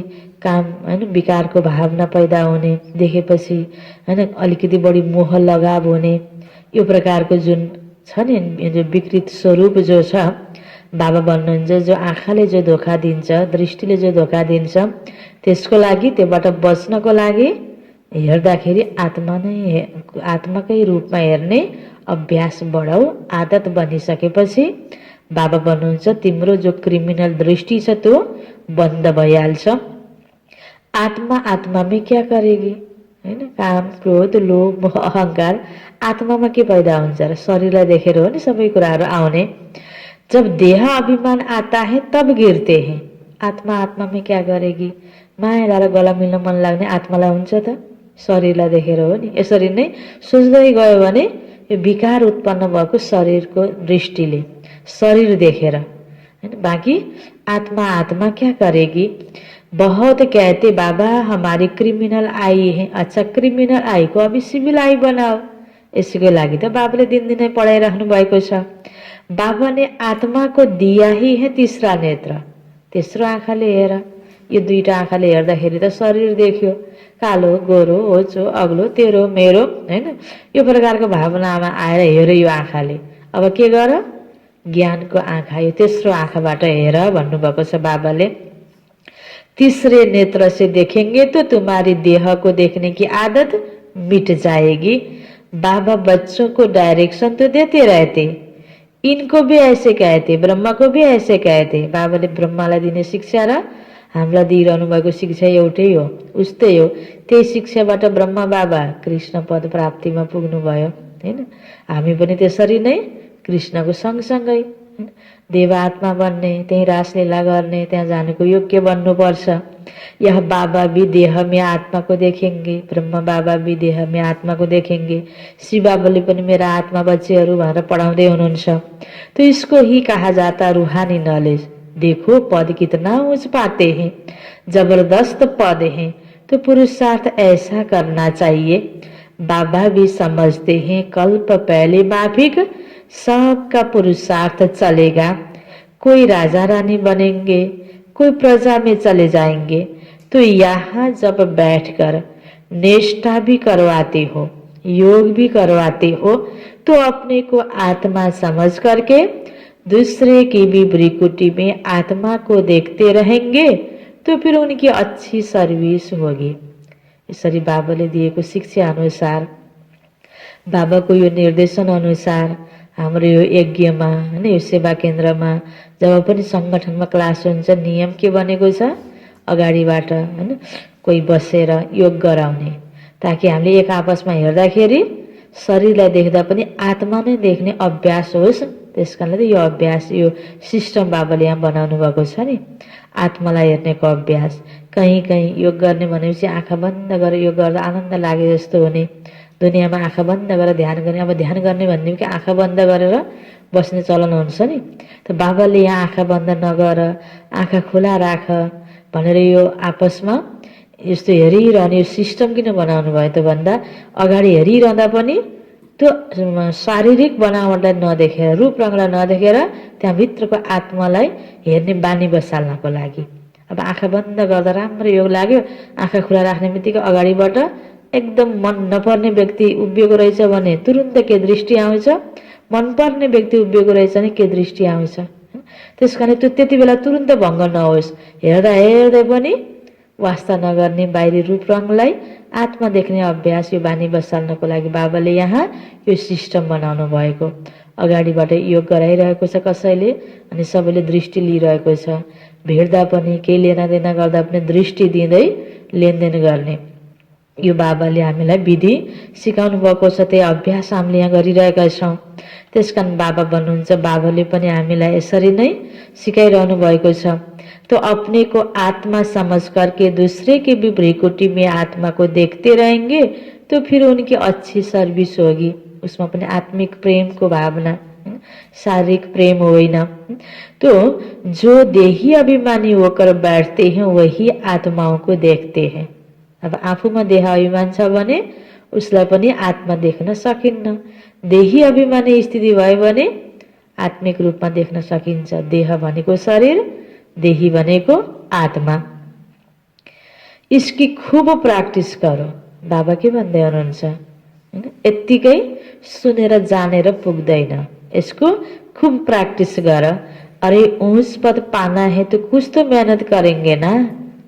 काम हैन विकारको भावना पैदा हुने, देखेपछि हैन अलिकति बढी मोह लगाव हुने, यो प्रकारको जुन छ नि जो विकृत स्वरूप जो छ, बाबा भन्नुहुन्छ जो आँखाले जो धोका दिन्छ, दृष्टिले जो धोका दिन्छ, त्यसको लागि, त्योबाट बच्नको लागि हेर्दाखेरि आत्माकै रूपमा हेर्ने अभ्यास बढाऊ। आदत बनिसकेपछि बाबा भन्नुहुन्छ तिम्रो जो क्रिमिनल दृष्टि छ त्यो बन्द भइहाल्छ। आत्मा आत्मा में क्या करेगी, हैन। काम, क्रोध, लोभ, मोह, अहंकार आत्मामा के पैदा हुन्छ र? शरीरलाई देखेर हो नि सबै कुराहरू आउने। जब देह अभिमान आता है तब गिरते हैं। आत्मा आत्मा में क्या करेगी? माया लाएर गला मिल्न मन लाग्ने आत्मालाई हुन्छ त? शरीरलाई देखेर हो नि। यसरी नै सोच्दै गयो भने यो विकार उत्पन्न भएको शरीरको दृष्टिले, शरीर देखेर, हैन। बाँकी आत्मा आत्मा क्या करेगी? बहुत कहते बाबा हमारी क्रिमिनल आई है। अच्छा, क्रिमिनल आई को अभी सिभिल आई बनाओ। यसैको लागि त बाबाले दिनदिनै पढाइराख्नु भएको छ। बाबा ने आत्मा को दिया ही है तीसरा नेत्र, तेस्रो आँखाले हेर। यो दुईटा आँखाले हेर्दाखेरि त शरीर देख्यो, कालो गोरो होचो अग्लो तेरो मेरो, हैन। यो प्रकारको भावनामा आएर हेर्यो यो आँखाले। अब के गर? ज्ञानको आँखा, यो तेस्रो आँखाबाट हेर भन्नुभएको छ बाबाले। तीसरे नेत्र से देखेंगे तो तुम्हारी देह को देखने की आदत मिट जाएगी। बाबा बच्चों को डायरेक्शन तो देते रहते, इनको भी ऐसे कहते, ब्रह्मा को भी ऐसे कहते। बाबाले ब्रह्मालाई दिने शिक्षा र हामीलाई दिइरहनु भएको शिक्षा एउटै हो, उस्तै हो। त्यही शिक्षाबाट ब्रह्मा बाबा कृष्ण पद प्राप्तिमा पुग्नुभयो, हैन। हामी पनि त्यसरी नै कृष्णको सँगसँगै देवात्मा बन्ने, त्यही रासलीला गर्ने, त्यहाँ जानुको योग्य बन्नुपर्छ। यह बाबा भी देह में आत्मा को देखेंगे, ब्रह्मा बाबा भी देह में आत्मा को देखेंगे। शिव बाबाले पनि मेरा आत्मा बच्चेहरू भनेर पढाउँदै हुनुहुन्छ। तो इसको ही कहा जाता रूहानी नॉलेज। देखो पद कितना ऊंच पाते हैं, जबरदस्त पद हैं, तो पुरुषार्थ ऐसा करना चाहिए। बाबा भी समझते हैं कल्प पहले माफिक सबका पुरुषार्थ चलेगा। कोई राजा रानी बनेंगे, कोई प्रजा में चले जाएंगे। तो यहाँ जब बैठकर निष्ठा भी करवाते हो, योग भी करवाते हो, तो अपने को आत्मा समझ करके दूसरे की भी भ्रिकुटी में आत्मा को देखते रहेंगे, तो फिर उनकी अच्छी सर्विस होगी। यसरी बाबाले दिएको शिक्षा अनुसार, बाबाको यो निर्देशन अनुसार हाम्रो यो यज्ञमा, हैन, यो सेवा केन्द्रमा जब पनि संगठनमा क्लास हुन्छ, नियम के बनेको छ? अगाडिबाट हैन कोही बसेर योग गराउने, ताकि हामीले एक आपसमा हेर्दाखेरि शरीरलाई देख्दा पनि आत्मा नै देख्ने अभ्यास होस्। त्यसकारणले यो अभ्यास, यो सिस्टम बाबाले यहाँ बनाउनु भएको छ नि, आत्मालाई हेर्नेको अभ्यास। कहीँ कहीँ योग गर्ने भनेपछि आँखा बन्द गरेर योग गर्दा आनन्द लागे जस्तो हुने, दुनियाँमा आँखा बन्द गरेर ध्यान गर्ने। अब ध्यान गर्ने भन्ने कि आँखा बन्द गरेर बस्ने चलन हुन्छ नि, त बाबाले यहाँ आँखा बन्द नगर, आँखा खुला राख भनेर यो आपसमा यस्तो हेरिरहने यो सिस्टम किन बनाउनु भयो त भन्दा, अगाडि हेरिरहँदा पनि त्यो शारीरिक बनावटलाई नदेखेर, रूप रङलाई नदेखेर त्यहाँ भित्रको आत्मालाई हेर्ने बानी बसाल्नको लागि। अब आँखा बन्द गर्दा राम्रो योग लाग्यो, आँखा खुला राख्ने बित्तिकै अगाडिबाट एकदम मन नपर्ने व्यक्ति उभिएको रहेछ भने तुरुन्त के दृष्टि आउँछ, मनपर्ने व्यक्ति उभिएको रहेछ भने के दृष्टि आउँछ। त्यस कारण त्यो त्यति बेला तुरुन्त भङ्ग नहोस्। हेर्दा हेर्दै पनि वास्ता नगर्ने बाहिरी रूप रङलाई आत्मा देख्ने अभ्यास यो बानी बसाल्नको लागि बाबाले यहाँ यो सिस्टम बनाउनु भएको। अगाडिबाट योग गराइरहेको छ कसैले, अनि सबैले दृष्टि लिइरहेको छ। भेट्दा पनि केही लेनादेना गर्दा पनि दृष्टि दिँदै लेनदेन गर्ने यो बाबाले हामीलाई विधि सिकाउनु भएको छ। त्यही अभ्यास हामीले यहाँ गरिरहेका छौँ। त्यसकारण बाबा भन्नुहुन्छ, बाबाले पनि हामीलाई यसरी नै सिकाइरहनु भएको छ। तो अपने को आत्मा समझ करके दूसरे के भी भ्रिकुटी में आत्मा को देखते रहेंगे तो फिर उनकी अच्छी सर्विस होगी। उसमें अपने आत्मिक प्रेम को भावना, शारीरिक प्रेम होइन। तो जो देही अभिमानी होकर बैठते हैं वही आत्माओं को देखते हैं। अब आफूमा देह अभिमान छ भने उसलाई पनि आत्मा देख्न सकिन्न। देही अभिमानी स्थिति भयो भने आत्मिक रूपमा देख्न सकिन्छ। देह भनेको शरीर, देही भनेको आत्मा। इसकी खूब प्र्याक्टिस करो। बाबा के भन्दै हुनुहुन्छ, यत्तिकै सुनेर जानेर पुग्दैन, यसको खूब प्र्याक्टिस गर। अरे ऊंच पद पाना है तो कुछ तो मेहनत करेंगे ना।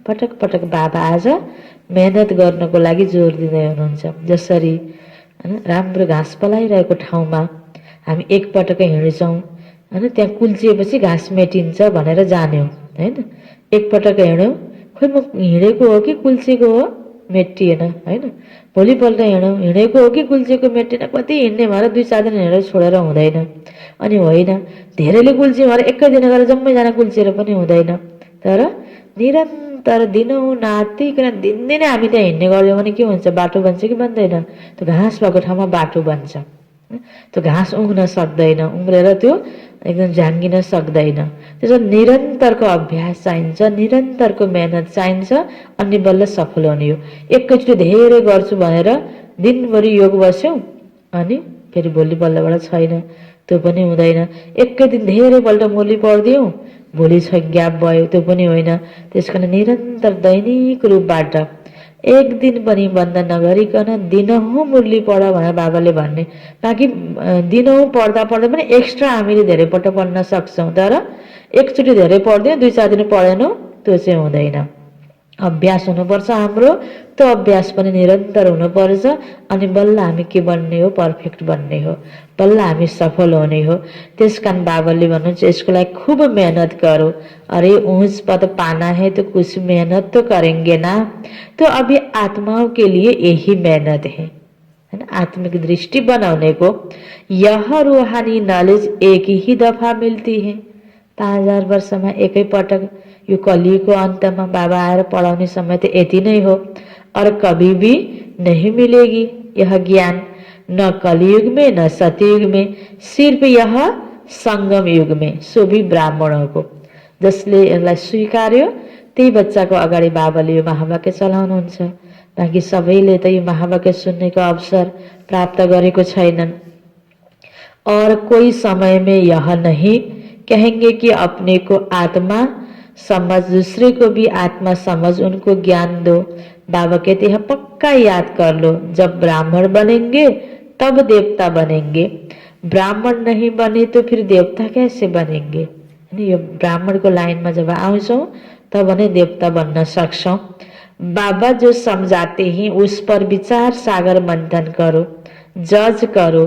पटक पटक बाबा आज मेहनत गर्नको लागि जोर दिँदै हुनुहुन्छ। जसरी राम्रो घाँस पलाइरहेको ठाउँमा हामी एकपटकै हिँड्छौँ हैन, त्यहाँ कुल्चिएपछि घाँस मेटिन्छ भनेर जान्यौँ हैन। एकपटक हिँड्यौँ, खोइ म हिँडेको हो कि कुल्चिएको हो, मेटिएन हैन। भोलिपल्ट हिँडेको हो कि कुल्चिएको मेटिएन। कति हिँड्ने भएर 2-4 दिन हिँडेर छोडेर हुँदैन। अनि होइन धेरैले कुल्चियो भएर एकै दिन गरेर जम्मैजना कुल्चिएर पनि हुँदैन। तर निरन्तर दिनौँ नातिकन दिनदिनै हामी त्यहाँ हिँड्ने गऱ्यौँ भने के हुन्छ, बाटो बन्छ कि बन्दैन? त्यो घाँस भएको ठाउँमा बाटो बन्छ। त्यो घाँस उग्न सक्दैन, उम्रेर त्यो एकदम झाँगिन सक्दैन। त्यसो निरन्तरको अभ्यास चाहिन्छ, निरन्तरको मेहनत चाहिन्छ, अनि बल्ल सफल हुने हो। एकैचोटि धेरै गर्छु भनेर दिनभरि योग बस्यौँ अनि फेरि भोलि बल्लबाट छैन, त्यो पनि हुँदैन। एकै दिन धेरैपल्ट मोली पढ्दियौँ, भोलि छ ग्याप भयो, त्यो पनि होइन। त्यसकारण निरन्तर दैनिक रूपबाट एक दिन पनि बन्द नगरिकन दिनहुँ मुरली पढ भनेर बाबाले भन्ने। ताकि दिनहुँ पढ्दा पढ्दा पनि एक्स्ट्रा हामीले धेरैपल्ट पढ्न सक्छौँ। तर एकचोटि धेरै पढ्दियौँ, 2-4 दिन पढेनौँ, त्यो चाहिँ हुँदैन। अभ्यास हुनुपर्छ हाम्रो। त्यो अभ्यास पनि निरन्तर हुनुपर्छ, अनि बल्ल हामी के बन्ने हो, पर्फेक्ट बन्ने हो, बल्ल हामी सफल हुने हो। त्यसकारण बाबाले भन्नुहुन्छ, यसको लागि खूब मेहनत करो। अरे ऊंच पद पाना है तो कुछ मेहनत तो करेंगे ना। तो अभी आत्माओं के लिए यही मेहनत है ना, आत्मिक दृष्टि बनाने को। यह रूहानी नॉलेज एक ही दफा मिलती है। 5000 वर्षमा एकै पटक यो कलियुगको अन्तमा बाबा आएर पढाउने समय त यति नै हो, और कभी भी नहीं मिलेगी यह ज्ञान, न कलियुग में न सतयुग में, सिर्फ यह संगम युग में, सो भी ब्राह्मणों को। जसले यसलाई स्वीकार्यो त्यही बच्चाको अगाडि बाबाले यो महावाक्य चलाउनुहुन्छ। बाँकी सबैले त यो महावाक्य सुन्नेको अवसर प्राप्त गरेको छैनन्। और कोई समय में यह नहीं कहेंगे कि अपने को आत्मा समझ, दूसरे को भी आत्मा समझ, उनको ज्ञान दो। बाबा कहते हैं पक्का याद कर लो, जब ब्राह्मण बनेंगे तब देवता बनेंगे। ब्राह्मण नहीं बने तो फिर देवता कैसे बनेंगे? यो ब्राह्मणको लाइनमा जब आउँछौँ तब भने देवता बन्न सक्छौँ। बाबा जो समझाते हैं उस पर विचार सागर मंथन करो, जज करो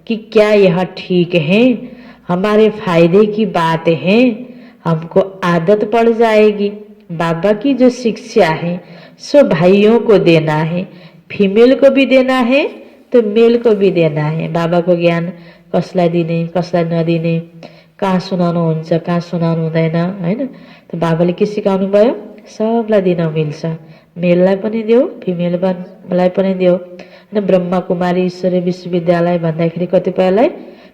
कि क्या यह ठीक है, हमारे फायदे की बात है, हमको आदत पड़ जाएगी। बाबा की जो शिक्षा है सो भाइयों को देना है, फीमेल को भी देना है तो मेल को भी देना है। बाबा को ज्ञान कसलाई दिने कसलाई नदिने, कहाँ सुनाउनु हुन्छ कहाँ सुनाउनु हुँदैन हैन। त बाबाले के सिकाउनु भयो, सबलाई दिन मिल्छ, मेललाई पनि देऊ फिमेललाई पनि देऊ। हैन, ब्रह्मा कुमारी ईश्वरीय विश्वविद्यालय भन्दाखेरि कतिपयलाई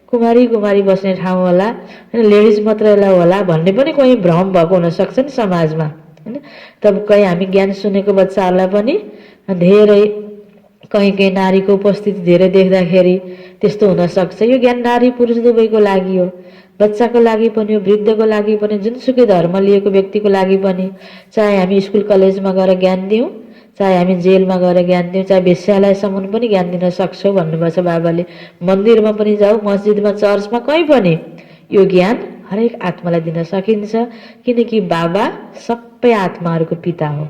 कुमारी कुमारी बस्ने ठाउँ होला, हैन, लेडिज मात्रैलाई होला भन्ने पनि कोही भ्रम भएको हुनसक्छ नि समाजमा हैन। तब कहीँ हामी ज्ञान सुनेको बच्चाहरूलाई पनि धेरै कहीँ नारीको उपस्थिति धेरै देख्दाखेरि त्यस्तो हुनसक्छ। यो ज्ञान नारी पुरुष दुवैको लागि हो, बच्चाको लागि पनि हो, वृद्धको लागि पनि, जुनसुकै धर्म लिएको व्यक्तिको लागि पनि। चाहे हामी स्कुल कलेजमा गएर ज्ञान दिउँ, चाहे हामी जेलमा गएर ज्ञान दिउँ, चाहे वेश्यालयसम्म पनि ज्ञान दिन सक्छौँ भन्नुभएको छ बाबाले। मन्दिरमा पनि जाऊ, मस्जिदमा, चर्चमा, कहीँ पनि यो ज्ञान हरेक आत्मालाई दिन सकिन्छ, किनकि बाबा सबै आत्माहरूको पिता हो,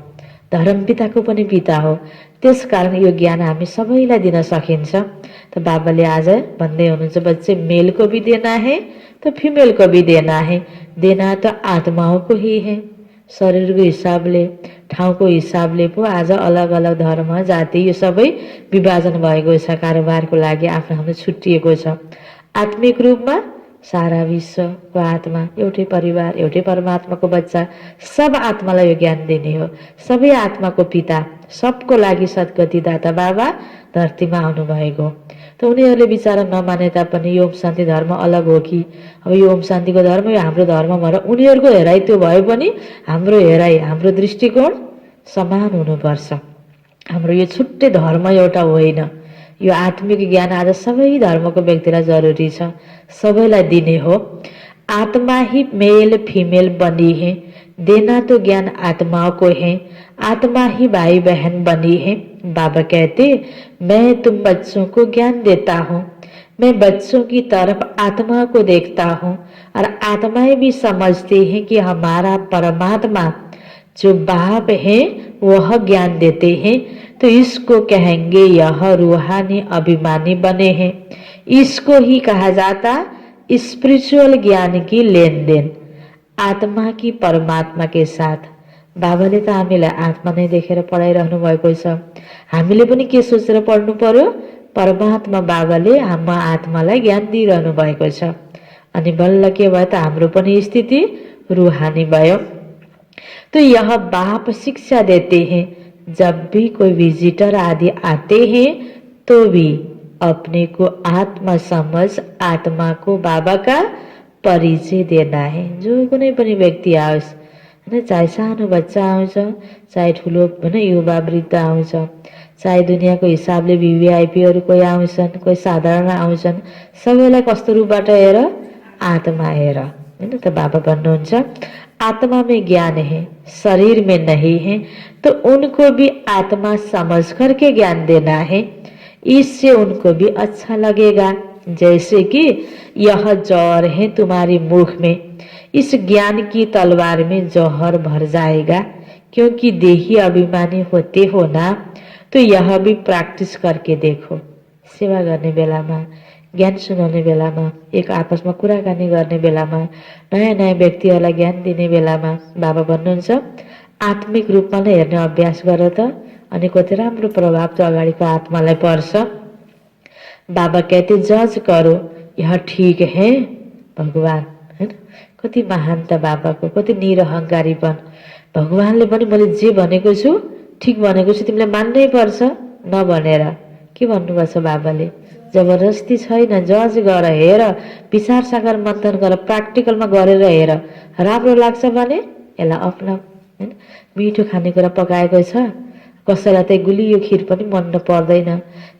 धर्मपिताको पनि पिता हो। त्यसकारण यो ज्ञान हामी सबैलाई दिन सकिन्छ। त बाबाले आज भन्दै हुनुहुन्छ, बच्चे मेल को भी देना है तो फीमेल को भी देना है, देना तो आत्माओं को ही है। शरीरको हिसाबले, ठाउँको हिसाबले पो आज अलग अलग धर्म, जाति यो सबै विभाजन भएको छ। कारोबारको लागि आफ्नो आफ्नो छुट्टिएको छ। आत्मिक रूपमा सारा विश्वको आत्मा, एउटै परिवार, एउटै परमात्माको बच्चा, सब आत्मालाई यो ज्ञान दिने हो। सबै आत्माको पिता, सबको लागि सद्गतिदाता बाबा धरतीमा आउनुभएको। त उनीहरूले विचारा नमाने तापनि यो ओम शान्ति धर्म अलग हो कि, अब यो ओम शान्तिको धर्म यो हाम्रो धर्म भएर उनीहरूको हेराइ त्यो भए पनि हाम्रो हेराइ, हाम्रो दृष्टिकोण समान हुनुपर्छ। हाम्रो यो छुट्टै धर्म एउटा होइन। यो आत्मिक ज्ञान आज सबै धर्मको व्यक्तिलाई जरुरी छ, सबैलाई दिने हो। आत्मा ही मेल फीमेल बनी है, देना तो ज्ञान आत्माओं को है, आत्मा ही भाई बहन बनी है। बाबा कहते, मैं तुम बच्चों को ज्ञान देता हूँ, मैं बच्चों की तरफ आत्मा को देखता हूँ, और आत्माएं भी समझती हैं कि हमारा परमात्मा जो बाप है वह ज्ञान देते हैं, तो इसको कहेंगे यह रूहानी अभिमानी बने हैं। इसको ही कहा जाता स्पिरिचुअल ज्ञान की लेन देन, आत्मा की परमात्मा के साथ। बाबाले त हामीलाई आत्मा नै देखेर पढाइरहनु भएको छ। हामीले पनि के सोचेर पढ्नु पर्यो? परमात्मा बाबाले हाम्रो आत्मालाई ज्ञान दिइरहनु भएको छ। अनि बल्ल के भयो त हाम्रो पनि स्थिति रूहानी भयो। तो यह बाप शिक्षा देते हैं, जब भी कोई विजिटर आदि आते हैं तो भी अपने को आत्मा समझ आत्मा को बाबा का परिचय देना है। जो कुनै पनि व्यक्ति आओस्, हैन, चाहे सानो बच्चा आउँछ, चाहे ठुलो युवा वृद्ध आउँछ, चाहे दुनियाँको हिसाबले भिभिआइपीहरू कोही आउँछन्, कोही साधारण आउँछन्, सबैलाई कस्तो रूपबाट हेर? आत्मा हेर, हैन। त बाबा भन्नुहुन्छ, आत्मा में ज्ञान है, शरीर में नहीं है, तो उनको भी आत्मा समझ करके ज्ञान देना है। इससे उनको भी अच्छा लगेगा। जैसे कि यह जौहर है तुम्हारी मुख में, इस ज्ञान की तलवार में जौहर भर जाएगा। क्योंकि देही अभिमानी होते हो ना, तो यह भी प्रैक्टिस करके देखो। सेवा गर्ने बेलामा, ज्ञान सुनाउने बेलामा, एक आपसमा कुराकानी गर्ने बेलामा, नयाँ नयाँ व्यक्तिहरूलाई ज्ञान दिने बेलामा बाबा भन्नुहुन्छ, आत्मिक रूपमा नै हेर्ने अभ्यास गर त, अनि कति राम्रो प्रभाव त अगाडिको आत्मालाई पर्छ। बाबा कहते, जज करो यह ठीक है भगवान, हैन। कति महानता बाबाको, कति निरहङ्कारीपन। भगवानले पनि मैले जे भनेको छु ठिक भनेको छु, तिमीले मान्नै पर्छ नभनेर। के भन्नुभएको छ बाबाले? जबरजस्ती छैन, जज गर, हेर, विचार सागर मन्थन गर, प्र्याक्टिकलमा गरेर हेर। राम्रो लाग्छ भने यसलाई अप्नाऊ, हैन। मिठो खानेकुरा पकाएको छ, कसैलाई त गुलियो खिर पनि मन पर्दैन,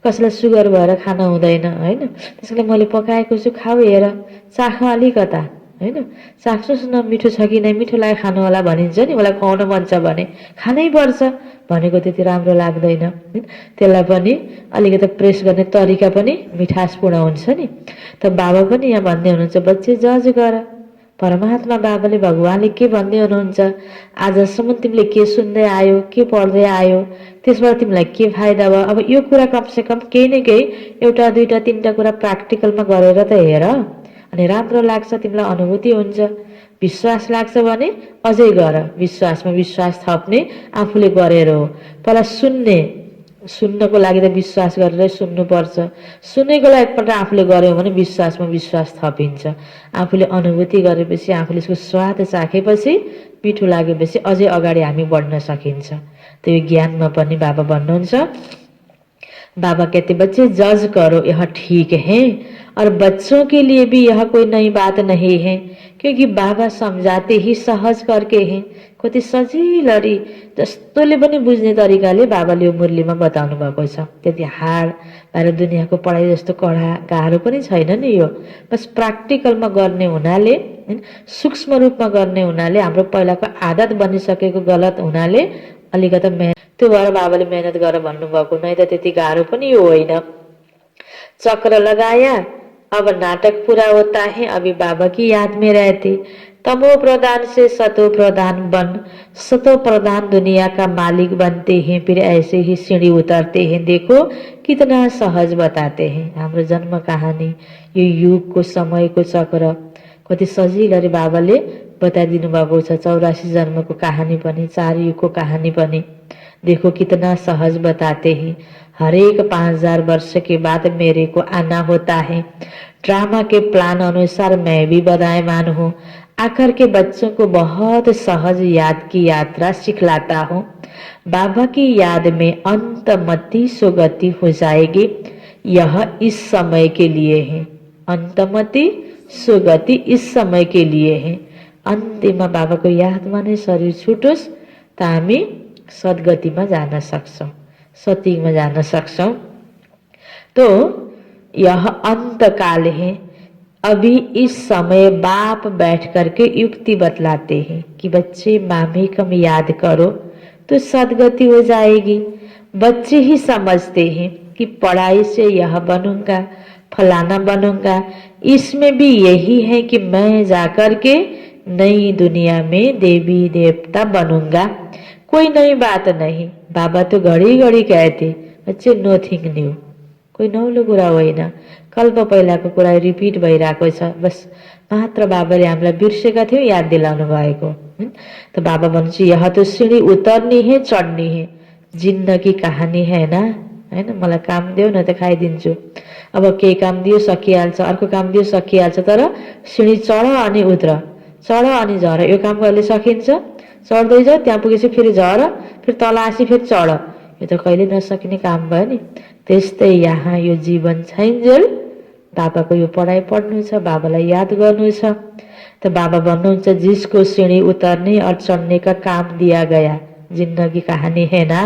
कसैलाई सुगर भएर खान हुँदैन, हैन। त्यसैले मैले पकाएको छु, खाऊ, हेर, चाख अलिकता, हैन। चाख्नुहोस् न, मिठो छ कि नै, मिठो लाग्यो खानु होला भनिन्छ नि, मलाई खुवाउन मन छ भने खानै पर्छ, भनेको त्यति राम्रो लाग्दैन, हैन। त्यसलाई पनि अलिकति प्रेस गर्ने तरिका पनि मिठासपूर्ण हुन्छ नि। त बाबा पनि यहाँ भन्दै हुनुहुन्छ, बच्चे जज गर। परमात्मा बाबाले, भगवानले के भन्दै हुनुहुन्छ? आजसम्म तिमीले के सुन्दै आयो, के पढ्दै आयो, त्यसबाट तिमीलाई के फाइदा भयो? अब यो कुरा कमसे कम केही न केही एउटा दुईटा तीनटा कुरा प्र्याक्टिकलमा गरेर त हेर, अनि राम्रो लाग्छ, तिमीलाई अनुभूति हुन्छ, विश्वास लाग्छ भने अझै गर। विश्वासमा विश्वास थप्ने आफूले गरेर हो। पहिला सुन्नको लागि त विश्वास गरेर सुन्नुपर्छ। सुनेको लागि एकपल्ट आफूले गर्यो भने विश्वासमा विश्वास थपिन्छ। आफूले अनुभूति गरेपछि, आफूले यसको स्वाद चाखेपछि, मिठो लागेपछि अझै अगाडि हामी बढ्न सकिन्छ। त्यो ज्ञानमा पनि बाबा भन्नुहुन्छ, बाबा कहते, बच्चे जज करो यह ठीक है, और बच्चों के लिए भी यह कोई नई बात नहीं है, क्योंकि बाबा समझाते ही सहज करके हैं। कति सजिलरी जस्तोले पनि बुझ्ने तरिकाले बाबाले यो मुरलीमा बताउनु भएको छ। त्यति हार्ड भएर दुनियाँको पढाइ जस्तो कडा गाह्रो पनि छैन नि यो। बस प्र्याक्टिकलमा गर्ने हुनाले, सूक्ष्म रूपमा गर्ने हुनाले, हाम्रो पहिलाको आदत बनिसकेको गलत हुनाले अलिकति त्यो भएर बाबाले मेहनत गर भन्नुभएको, नै त त्यति गाह्रो पनि होइन। चक्र लगाया, अब नाटक पूरा होता है। अभी बाबा की याद में रहते, तमो प्रधान से सतो प्रधान बन, सतो प्रधान दुनिया का मालिक बनते हैं, फिर ऐसे ही सीढ़ी उतरते हैं। देखो कितना सहज बताते हैं हाम्रो जन्म कहानी, यो युगको समयको चक्र कति सजिलै बाबाले बताइदिनु भएको छ। 84 जन्मको कहानी पनि, 4 युगको कहानी पनि देखो कितना सहज बताते हैं। हरेक 5000 वर्ष के बाद मेरे को आना होता है। ड्रामा के प्लान अनुसार मैं भी बधाईमान हूँ। आकर के बच्चों को बहुत सहज याद की यात्रा सिखलाता हूँ। बाबा की याद में अंतमति सुगति हो जाएगी, यह इस समय के लिए है। अंतमति सुगति इस समय के लिए है। अन्तिममा बाबाको यादमा नै शरीर छुटोस् त हामी सद्गतिमा जान सक्छौं, सतीमा जान सक्छौं। तो यह अंत काल है। अभी इस समय बाप बैठ करके युक्ति बतलाते हैं कि बच्चे मामी कम याद करो तो सद्गति हो जाएगी। बच्चे ही समझते हैं कि पढ़ाई से यह बनूंगा, फलाना बनूंगा। इसमें भी यही है कि मैं जाकर के नई दुनिया में देवी देवता बनूंगा। कोई नई बात नहीं। बाबा तो घड़ी घड़ी कहते, बच्चे नथिङ न्यू, कोही नौलो कुरा होइन। कल्प पहिलाको कुरा रिपिट भइरहेको छ, बस मात्र बाबाले हामीलाई बिर्सेका थियौँ, याद दिलाउनु भएको। तो बाबा भन्नुहुन्छ यह तो सीढ़ी उतर्नी है चढ्नी है, जिन्दगी कहानी है ना, हैन। मलाई काम देऊ न त खाइदिन्छु। अब केही काम दियो सकिहाल्छ, अर्को काम दियो सकिहाल्छ, तर सिँढी चढ अनि उत्र, चढ अनि झर, यो काम गर्ले सकिन्छ। चढ्दै जाऊ, त्यहाँ पुगेपछि फेरि झर, फेरि तल आसी फेरि चढ, यो त कहिले नसकिने काम भयो नि। त्यस्तै यहाँ यो जीवन छैन्जेल बाबाको यो पढाइ पढ्नु छ, बाबालाई याद गर्नु छ। त बाबा भन्नुहुन्छ जिसको सीढ़ी उतरने और चढ़ने का काम दिया गया, जिंदगी कहानी है ना,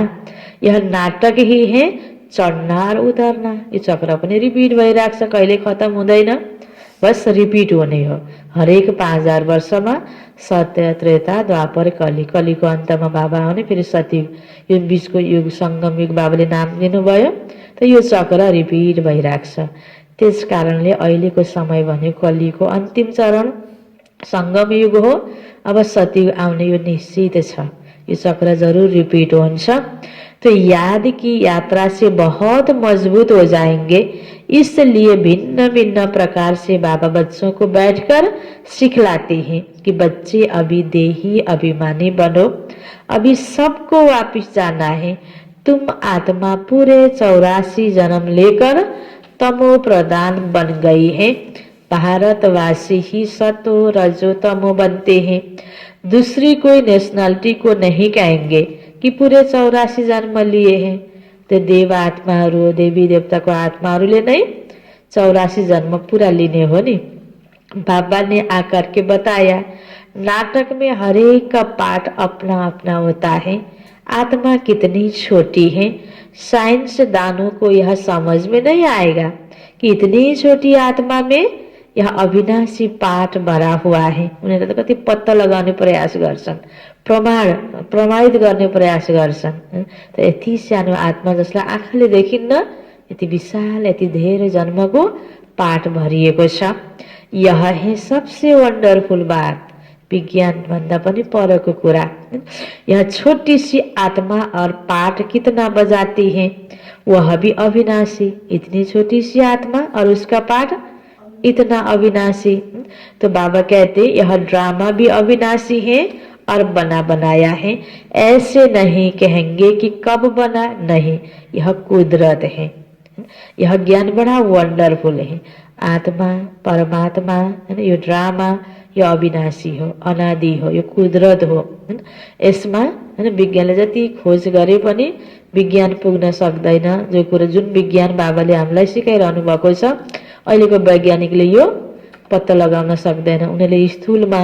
यह नाटक ही है, चढ्ना और उतर्ना। यो चक्र पनि रिपिट भइरहेको छ, कहिले खत्तम हुँदैन, बस रिपिट हुने हो। हरेक 5000 वर्षमा सत्य त्रेता द्वापर कली, कलीको अन्तमा बाबा आउने, फेरि सतयुग, यो बीचको युग संगम युग बाबाले नाम दिनुभयो। त यो चक्र रिपिट भइरहेको छ। त्यस कारणले अहिलेको समय भने कलीको अन्तिम चरण संगम युग हो। अब सतयुग आउने यो निश्चित छ, यो चक्र जरूर रिपीट हुन्छ। तो याद की यात्रा से बहुत मजबूत हो जाएंगे। इसलिए भिन्न भिन्न प्रकार से बाबा बच्चों को बैठकर सिखलाते हैं कि बच्चे अभी देही अभिमानी बनो, अभी सबको वापिस जाना है। तुम आत्मा पूरे 84 जन्म लेकर तमो प्रधान बन गई है। भारतवासी ही सतो रजो तमो बनते हैं। दूसरी कोई नेशनलिटी को नहीं कहेंगे कि पूरे 84 जन्म लिए हैं। तो देव आत्माहरू, देवी देवताको आत्माहरूले नै 84 जन्म पूरा लिने हो नि। बाबा ने आकर के बताया, नाटक में हरेक का पार्ट अपना अपना होता है। आत्मा कितनी छोटी है, साइंसदानों को यह समझ में नहीं आएगा कि इतनी छोटी आत्मा में यह अविनाशी पाठ भरा हुआ है। उनीहरूले त कति पत्ता लगाउने प्रयास गर्छन्, प्रमाणित गर्ने प्रयास गर्छन्। त यति सानो आत्मा जसलाई आँखाले देखिन्न, यति विशाल, यति धेरै जन्मको पाठ भरिएको छ। यह है सबसे वंडरफुल बात, विज्ञान भन्दा पनि परको कुरा। यह छोटी सी आत्मा और पाठ कितना बजाती है, वह भी अविनाशी। इतनी छोटी सी आत्मा और उसका पाठ इतना अविनाशी। तो बाबा कहते यह ड्रामा भी अविनाशी है और बना बनाया है। ऐसे नहीं कहेंगे कि कब बना, नहीं, यह कुदरत है। यह ज्ञान बड़ा वंडरफुल है। आत्मा, परमात्मा, यो ड्रामा यो अविनाशी हो, अनादि हो, यो कुदरत हो। यसमा विज्ञानले जति खोज गरे पनि विज्ञान पुग्न सक्दैन। जो कुरा जुन विज्ञान बाबाले हामीलाई सिकाइरहनु भएको छ, अहिलेको वैज्ञानिकले यो पत्ता लगाउन सक्दैन। उनीहरूले स्थूलमा,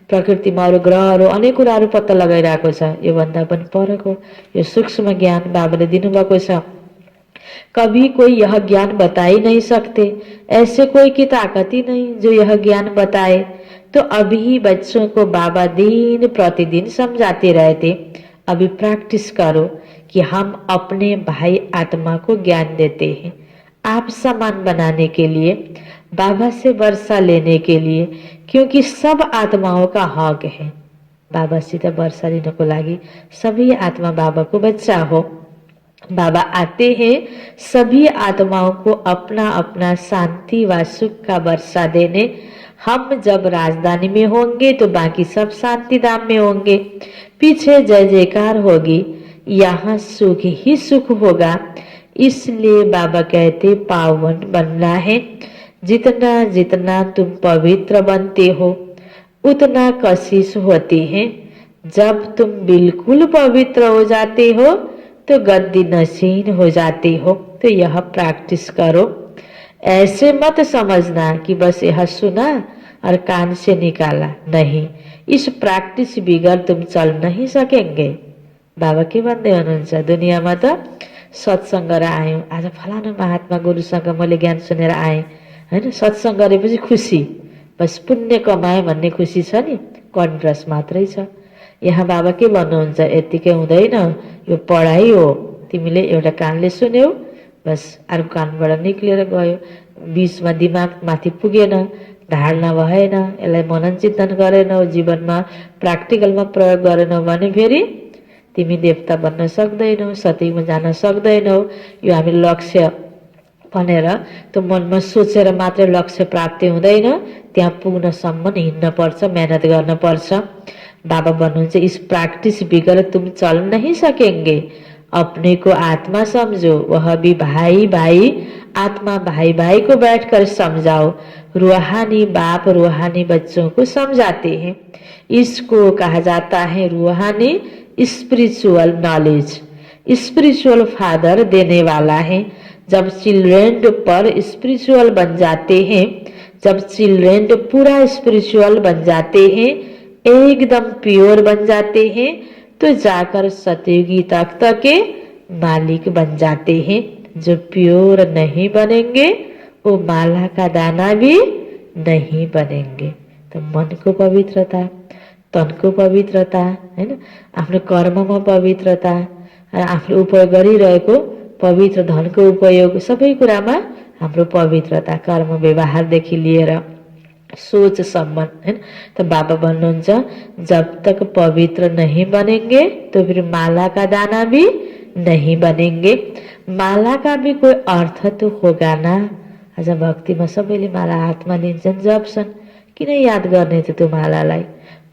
प्रकृतिमा अरू ग्रहहरू अनेक कुराहरू पत्ता लगाइरहेको छ। यो भन्दा पनि परको यो सूक्ष्म ज्ञान बाबाले दिनुभएको छ। कभी कोई यह ज्ञान बता ही नहीं सकते, ऐसे कोई की ताकत ही नहीं जो यह ज्ञान बताए। तो अभी बच्चों को बाबा दिन प्रतिदिन समझाते रहते, अभी प्रैक्टिस करो कि हम अपने भाई आत्मा को ज्ञान देते हैं आप समान बनाने के लिए, बाबा से वर्षा लेने के लिए, क्योंकि सब आत्माओं का हक है बाबासित वर्षा लिनको लागि। सभी आत्मा बाबा को बच्चा हो। बाबा आते हैं सभी आत्माओं को अपना अपना शांति व सुख का वर्षा देने। हम जब राजधानी में होंगे तो बाकी सब शांति धाम में होंगे, पीछे जय जयकार होगी, यहाँ सुख ही सुख होगा। इसलिए बाबा कहते पावन बनना है। जितना जितना तुम पवित्र बनते हो उतना कशिश होती है। जब तुम बिल्कुल पवित्र हो जाते हो तो गद्दी नशीन हो जाते हो। तो यह प्रैक्टिस करो। ऐसे मत समझना कि बस यह सुना और कान से निकाला, नहीं, इस प्रैक्टिस बिगर तुम चल नहीं सकेंगे। बाबा के भन्दै हुनुहुन्छ दुनियाँमा त सत्संग गरेर आयौँ, आज फलानु महात्मा गुरुसँग मैले ज्ञान सुनेर आएँ हैन, सत्संग गरेपछि खुसी, बस पुण्य कमाएँ भन्ने खुसी छ नि, कन्ट्रस मात्रै छ। यहाँ बाबा के भन्नुहुन्छ, यतिकै हुँदैन, यो पढाइ हो, तिमीले एउटा कानले सुन्यौ बस अर्को कानबाट निक्लेर गयो, बीचमा दिमाग माथि पुगेन, धारणा भएन, यसलाई मनन चिन्तन गरेनौ, जीवनमा प्र्याक्टिकलमा प्रयोग गरेनौ भने फेरि तिमी देवता बन्न सक्दैनौ, सतीमा जान सक्दैनौ। यो हामी लक्ष्य भनेर त्यो मनमा सोचेर मात्रै लक्ष्य प्राप्ति हुँदैन, त्यहाँ पुग्नसम्म हिँड्न पर्छ, मेहनत गर्न पर्छ। बाबा भन्नुहुन्छ इस प्रैक्टिस बिगर तुम चल नहीं सकेंगे। अपने को आत्मा समझो, वह भी भाई भाई, आत्मा भाई भाई को बैठकर समझाओ। रूहानी बाप रूहानी बच्चों को समझाते हैं। इसको कहा जाता है रूहानी स्पिरिचुअल नॉलेज। स्पिरिचुअल फादर देने वाला है। जब चिल्ड्रेन पर स्पिरिचुअल बन जाते हैं, जब चिल्ड्रेन पूरा स्पिरिचुअल बन जाते हैं, एकदम प्योर बन जाते हैं, तो जाकर सतयुगी तख्त के मालिक बन जाते हैं। जो प्योर नहीं बनेंगे वो माला का दाना भी नहीं बनेंगे। तो मन को पवित्रता, तन को पवित्रता हैन, आफ्नो कर्ममा पवित्रता, आफूले उपयोग गरिरहेको पवित्र धनको उपयोग, सबै कुरामा हाम्रो पवित्रता, कर्म व्यवहारदेखि लिएर सोचसम्म हैन। तो बाबा भन्नुहुन्छ जब तक पवित्र नहीं बनेंगे तो फिर माला का दाना भी नहीं बनेंगे। माला का भी कोई अर्थ तो होगा ना। आज भक्तिमा सबैले माला हातमा लिन्छन्, जप्छन्, किन याद गर्ने त त्यो मालालाई?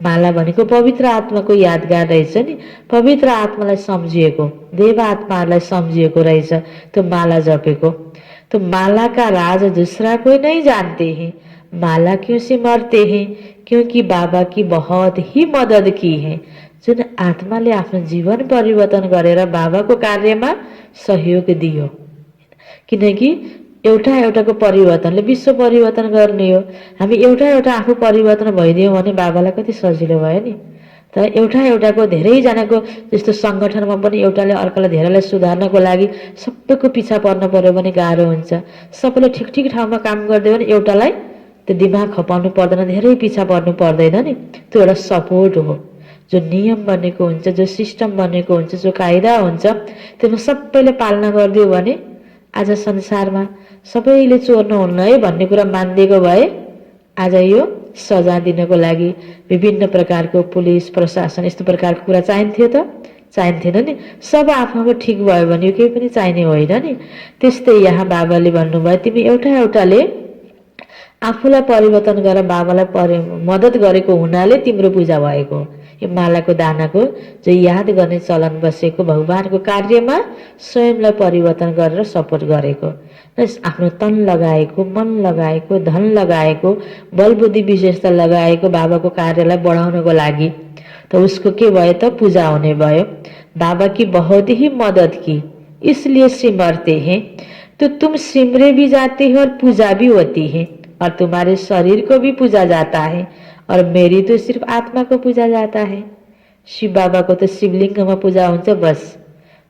माला भनेको पवित्र आत्माको यादगार रहेछ नि, पवित्र आत्मालाई सम्झिएको, देव आत्मालाई सम्झिएको रहेछ त्यो माला जपेको। तो माला का राज दूसरा कोई नहीं जानते हैं। माला क्यों सिमरते हैं? क्योंकि बाबा की बहुत ही मदद की है। जुन आत्माले आफ्नो जीवन परिवर्तन गरेर बाबाको कार्यमा सहयोग दियो, किनकि एउटा एउटाको परिवर्तनले विश्व परिवर्तन गर्ने हो। हामी एउटा एउटा आफू परिवर्तन भइदियो भने बाबालाई कति सजिलो भयो नि। तर एउटा एउटाको धेरैजनाको जस्तो संगठनमा पनि एउटाले अर्कालाई धेरैलाई सुधार्नको लागि सबैको पिछा पर्न पर्यो भने गाह्रो हुन्छ। सबैले ठिक ठिक ठाउँमा काम गर्दै भने एउटालाई त्यो दिमाग खपाउनु पर्दैन, धेरै पिछा पर्नु पर्दैन नि। त्यो एउटा सपोर्ट हो। जो नियम बनेको हुन्छ, जो सिस्टम बनेको हुन्छ, जो कायदा हुन्छ, त्यसमा सबैले पालना गरिदियो भने आज संसारमा सबैले चोर नहुन्न है भन्ने कुरा मानिदिएको भए आज यो सजाय दिनको लागि विभिन्न प्रकारको पुलिस प्रशासन यस्तो प्रकारको कुरा चाहिन्थ्यो त? चाहिन्थेन नि। सब आफूमा ठिक भयो भने यो केही पनि चाहिने होइन नि। त्यस्तै यहाँ बाबाले भन्नुभयो तिमी एउटा एउटाले आफूलाई परिवर्तन गरेर बाबालाई मद्दत गरेको हुनाले तिम्रो पूजा भएको। यो मालाको दानाको जो याद गर्ने चलन बसेको भगवानको कार्यमा स्वयंलाई परिवर्तन गरेर सपोर्ट गरेको, आफ्नो तन लगाएको, मन लगाएको, धन लगाएको, बलबुद्धि विशेषता लगाएको बाबाको कार्यलाई बढाउनको लागि, तो उसको के भयो त? पूजा हुने भयो। बाबा की बहुत ही मदद की, इसलिए सिमरते हैं। तो तुम सिमरे भी जाते हो और पूजा भी होती है, और तुम्हारे शरीर को भी पूजा जाता है, और मेरी तो सिर्फ आत्मा को पूजा जाता है। शिव बाबा को तो शिवलिंगमा पूजा हुन्छ बस।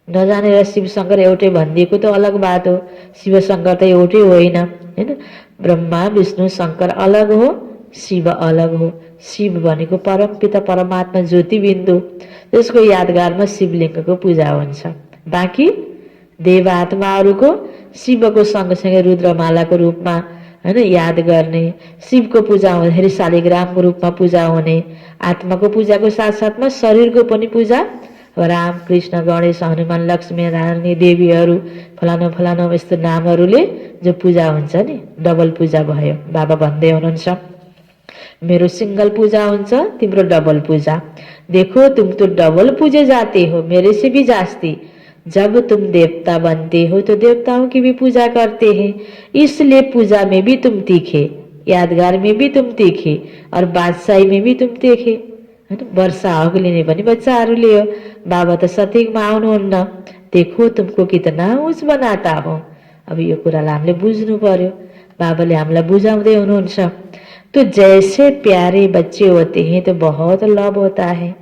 नजानेर शिव शंकर एउटै भनिदिएको त अलग बात हो। शिव शंकर त एउटै होइन हैन। ब्रह्मा विष्णु शंकर अलग हो, शिव अलग हो। शिव भनेको परमपिता परमात्मा ज्योति बिन्दु, त्यसको यादगारमा शिवलिङ्गको पूजा हुन्छ। बाँकी देव आत्माहरूको शिवको सँगसँगै रुद्रमालाको रूपमा हैन याद गर्ने, शिवको पूजा हुँदाखेरि शालिग्रामको रूपमा पूजा हुने, आत्माको पूजाको साथसाथमा शरीरको पनि पूजा। अब राम कृष्ण गणेश हनुमान लक्ष्मी नारायणी देवीहरू फलानु फलानु यस्तो नामहरूले जो पूजा हुन्छ नि, डबल पूजा भयो। बाबा भन्दै हुनुहुन्छ मेरो सिंगल पूजा हुन्छ, तिम्रो डबल पूजा। देखो तुम तो डबल पूजे जाते हो मेरे से भी जास्ती। जब तुम देवता बनते हो तो देवताओं की भी पूजा करते हैं, इसलिए पूजा में भी तुम तीखे, यादगार में भी तुम तीखे और बादशाही में भी तुम तीखे। हैन वर्षा हक लिने पनि बच्चाहरूले हो। बाबा त सतीकमा आउनुहुन्न, देखो तुमको कितना उच बनाता हो। अब यो कुरालाई हामीले बुझ्नु पर्यो। बाबाले हामीलाई बुझाउँदै हुनुहुन्छ तो जैसे प्यारे बच्चे होते हैं तो बहुत लव होता है।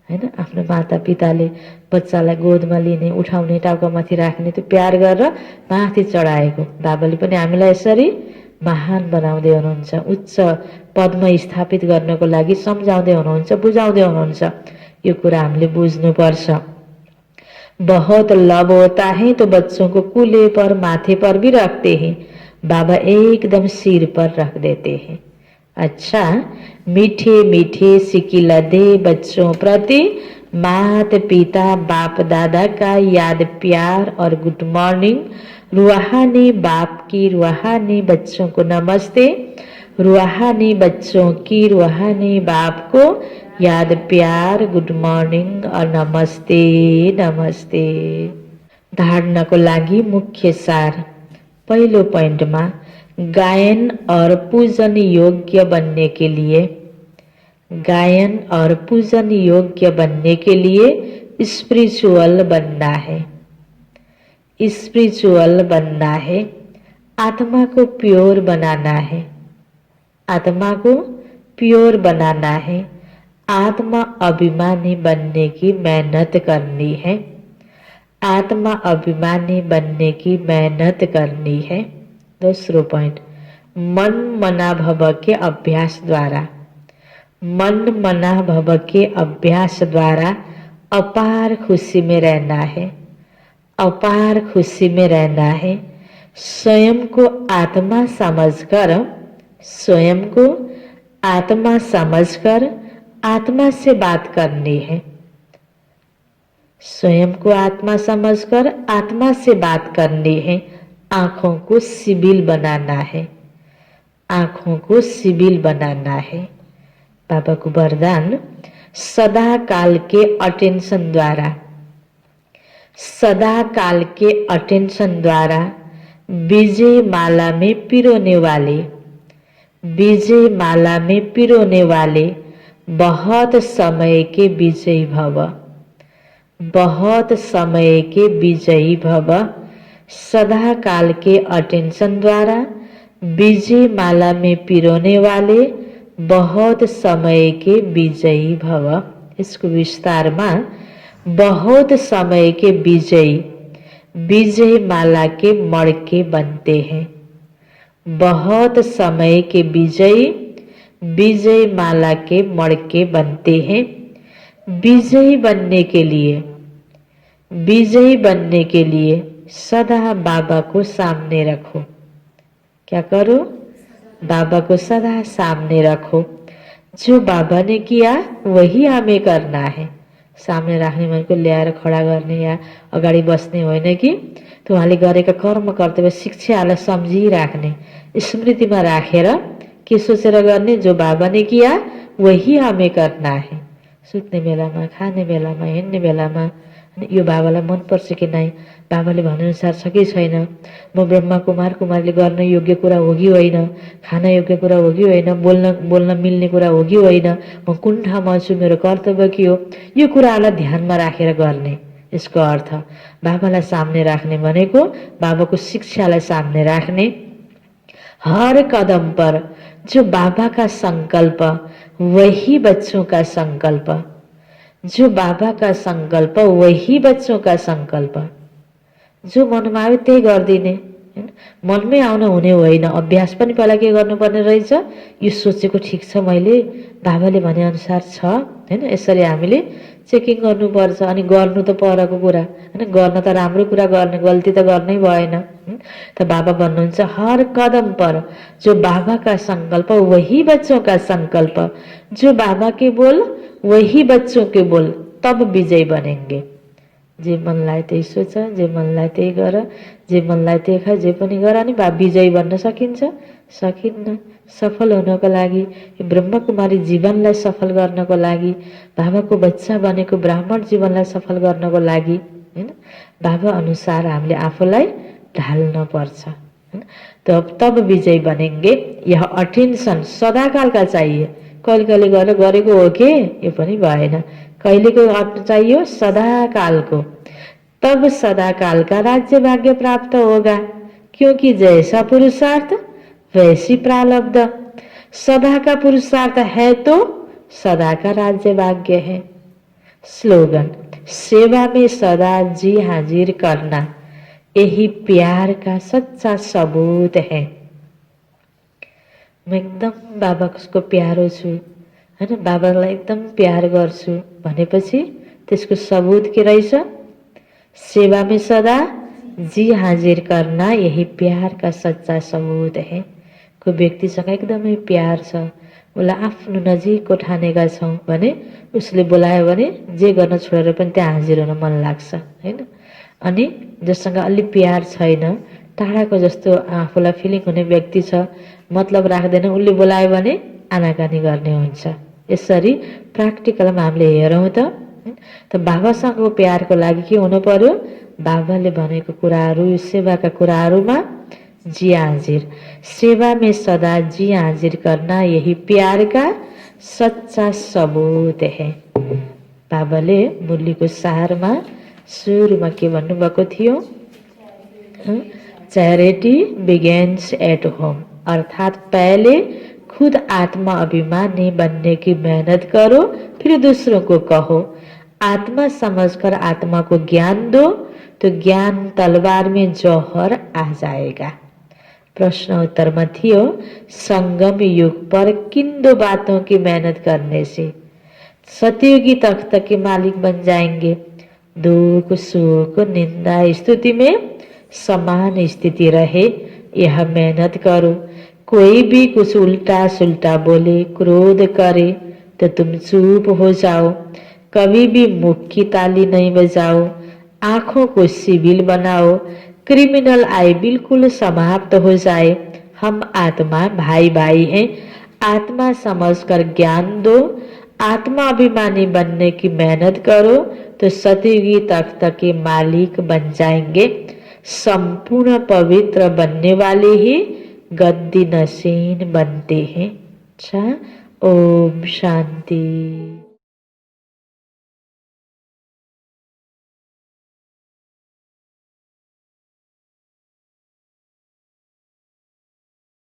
हैन आफ्नो माता पिताले बच्चालाई गोदमा लिने, उठाउने, टाउकामाथि राख्ने, त्यो प्यार गरेर माथि चढाएको। बाबाले पनि हामीलाई यसरी महान बनाउँदै हुनुहुन्छ, उच्च पदमा स्थापित गर्नको लागि सम्झाउँदै हुनुहुन्छ, बुझाउँदै हुनुहुन्छ। यो कुरा हामीले बुझ्नुपर्छ। बहुत लव होता है तो बच्चों को कूल्हे पर, माथे पर भी रखते हैं। बाबा एकदम सिर पर रख देते हैं। अच्छा, मीठे मीठे सिकिलदे बच्चों प्रति माता पिता बाप दादा का याद प्यार और गुड मॉर्निंग। रूहानी बाप की रूहानी बच्चों को नमस्ते, रूहानी बच्चों की रूहानी बाप को याद प्यार, गुड मॉर्निंग और नमस्ते नमस्ते। धारणको लागि मुख्य सार। पहिलो पोइन्टमा गायन और पूजन योग्य बनने के लिए, गायन और पूजन योग्य बनने के लिए स्पिरिचुअल बनना है, स्पिरिचुअल बनना है। आत्मा को प्योर बनाना है, आत्मा को प्योर बनाना है। आत्मा अभिमानी बनने की मेहनत करनी है, आत्मा अभिमानी बनने की मेहनत करनी है। दूसरो पॉइंट, मन मना भव के अभ्यास द्वारा, मन मना भव के अभ्यास द्वारा अपार खुशी में रहना है, अपार खुशी में रहना है। स्वयं को आत्मा समझकर, स्वयं को आत्मा समझकर आत्मा से बात करनी है, स्वयं को आत्मा समझकर आत्मा से बात करनी है। आँखों को सिबिल बनाना है, आँखों को सिबिल बनाना है। बाबा को वरदान, सदा काल के अटेंशन द्वारा, सदा काल के अटेंशन द्वारा विजय माला में पिरोने वाले, विजय माला में पिरोने वाले बहुत समय के विजयी भव, बहुत समय के विजयी भव। सदा काल के अटेंशन द्वारा विजय माला में पिरोने वाले बहुत समय के विजयी भव। इसको विस्तार में बहुत समय के विजयी, विजय माला के मड़के बनते हैं। बहुत समय के विजयी, विजय माला के मड़के बनते हैं। विजयी बनने के लिए, विजयी बनने के लिए सदा बाबा को सामने रखो। क्या करो? बाबा को सदा सामने रखो। जो बाबा ने किया वही हमें करना है। सामने राख्ने भनेको ल्याएर खडा गर्ने या अगाडि बस्ने होइन कि त उहाँले गरेका कर्म कर्तव्य शिक्षालाई सम्झिराख्ने, स्मृतिमा राखेर के सोचेर गर्ने, जो बाबा ने किया वही हमें करना है। सुत्ने बेलामा, खाने बेलामा, हिँड्ने बेलामा यो बाबालाई मनपर्छ कि नै, बाबाले भनेअनुसार छ कि छैन, म ब्रह्मा कुमार कुमारीले गर्न योग्य कुरा हो कि होइन, खान योग्य कुरा हो कि होइन, बोल्न मिल्ने कुरा हो कि होइन, म कुन ठाउँमा छु, मेरो कर्तव्य के हो, यो कुरालाई ध्यानमा राखेर गर्ने। यसको अर्थ बाबालाई सामने राख्ने भनेको बाबाको शिक्षालाई सामने राख्ने। हर कदम पर जो बाबा का संकल्प वही बच्चों का संकल्प, जो बाबा का संकल्प वही बच्चों का संकल्प। जो मनमा आयो त्यही गरिदिने, हैन। मनमै आउन हुने होइन, अभ्यास पनि पहिला के गर्नुपर्ने रहेछ, यो सोचेको ठिक छ, मैले बाबाले भनेअनुसार छ हैन, यसरी हामीले चेकिङ गर्नुपर्छ। अनि गर्नु त परको कुरा हैन, गर्न त राम्रो कुरा गर्ने, गल्ती त गर्नै भएन। त बाबा भन्नुहुन्छ हर कदम पर जो बाबा का संकल्प वही बच्चों का संकल्प, जो बाबा के बोल वही बच्चों के बोल, तब विजय बनेंगे। जे मनलाई त्यही सोच, जे मनलाई त्यही गर, जे मनलाई त्यही खा, जे पनि गर, अनि विजयी बन्न सकिन्छ? सकिन्न। सफल हुनको लागि, ब्रह्मकुमारी जीवनलाई सफल गर्नको लागि, बाबाको बच्चा बनेको ब्राह्मण जीवनलाई सफल गर्नको लागि हैन, बाबा अनुसार हामीले आफूलाई ढाल्न पर्छ हैन। तब विजयी बनेंगे। यह अटेन्सन सदाकालका चाहिए। कहिले कहिले गरेर गरेको हो के, यो पनि भएन। कहिलेको चाहियो? सदाकालको। तब सदाकाल का राज्य भाग्य प्राप्त होगा, क्योंकि जैसा पुरुषार्थ वैसी प्रारब्ध। सदा का पुरुषार्थ है तो सदा का राज्य भाग्य है। स्लोगन, सेवा में सदा जी हाजिर करना यही प्यार का सच्चा सबूत है। म एकदम बाबाको प्यारो छु हैन, बाबालाई एकदम प्यार गर्छु भनेपछि त्यसको सबूत के रहेछ? सेवा में सदा जी हाजिर करना यही प्यार का सच्चा सबूत है। को व्यक्तिसँग एकदमै प्यार छ, उसलाई आफ्नो नजिकको ठानेका छौँ भने उसले बोलायो भने जे गर्न छोडेर पनि त्यहाँ हाजिर हुन मन लाग्छ हैन। अनि जससँग अलि प्यार छैन, टाढाको जस्तो आफूलाई फिलिङ हुने व्यक्ति छ, मतलब राख्दैन, उसले बोलायो भने आनाकानी गर्ने हुन्छ। यसरी प्र्याक्टिकलमा हामीले हेरौँ त बाबासँगको प्यारको लागि के हुनु पर्यो? बाबाले भनेको कुराहरू, सेवाका कुराहरूमा जी हाजिर। सेवा में सदा जी हाजिर करना यही प्यार का सच्चा सबूत है। बाबाले मुरलीको सारमा सुरुमा के भन्नुभएको थियो? चैरिटी बिगेन्स एट होम, अर्थात पहले खुद आत्मा अभिमानी बनने की मेहनत करो, फिर दूसरों को कहो। आत्मा समझकर आत्मा को ज्ञान दो तो ज्ञान तलवार में जौहर आ जाएगा। प्रश्न उत्तर में थियो, संगम युग पर किन दो बातों की मेहनत करने से सतयुगी तख्त के मालिक बन जाएंगे? दुख सुख निंदा स्तुति में समान स्थिति रहे, यह मेहनत करो। कोई भी कुछ उल्टा सुल्टा बोले, क्रोध करे तो तुम चुप हो जाओ। कभी भी मुख की ताली नहीं बजाओ, आंखों को सिविल बनाओ। क्रिमिनल आई बिल्कुल समाप्त हो जाए। हम आत्मा भाई भाई हैं। आत्मा समझकर ज्ञान दो, आत्मा अभिमानी बनने की मेहनत करो तो सतयुगी तख्त के मालिक बन जाएंगे। संपूर्ण पवित्र बनने वाले ही गद्दी नशीन बनते हैं। अच्छा, ओम शांति।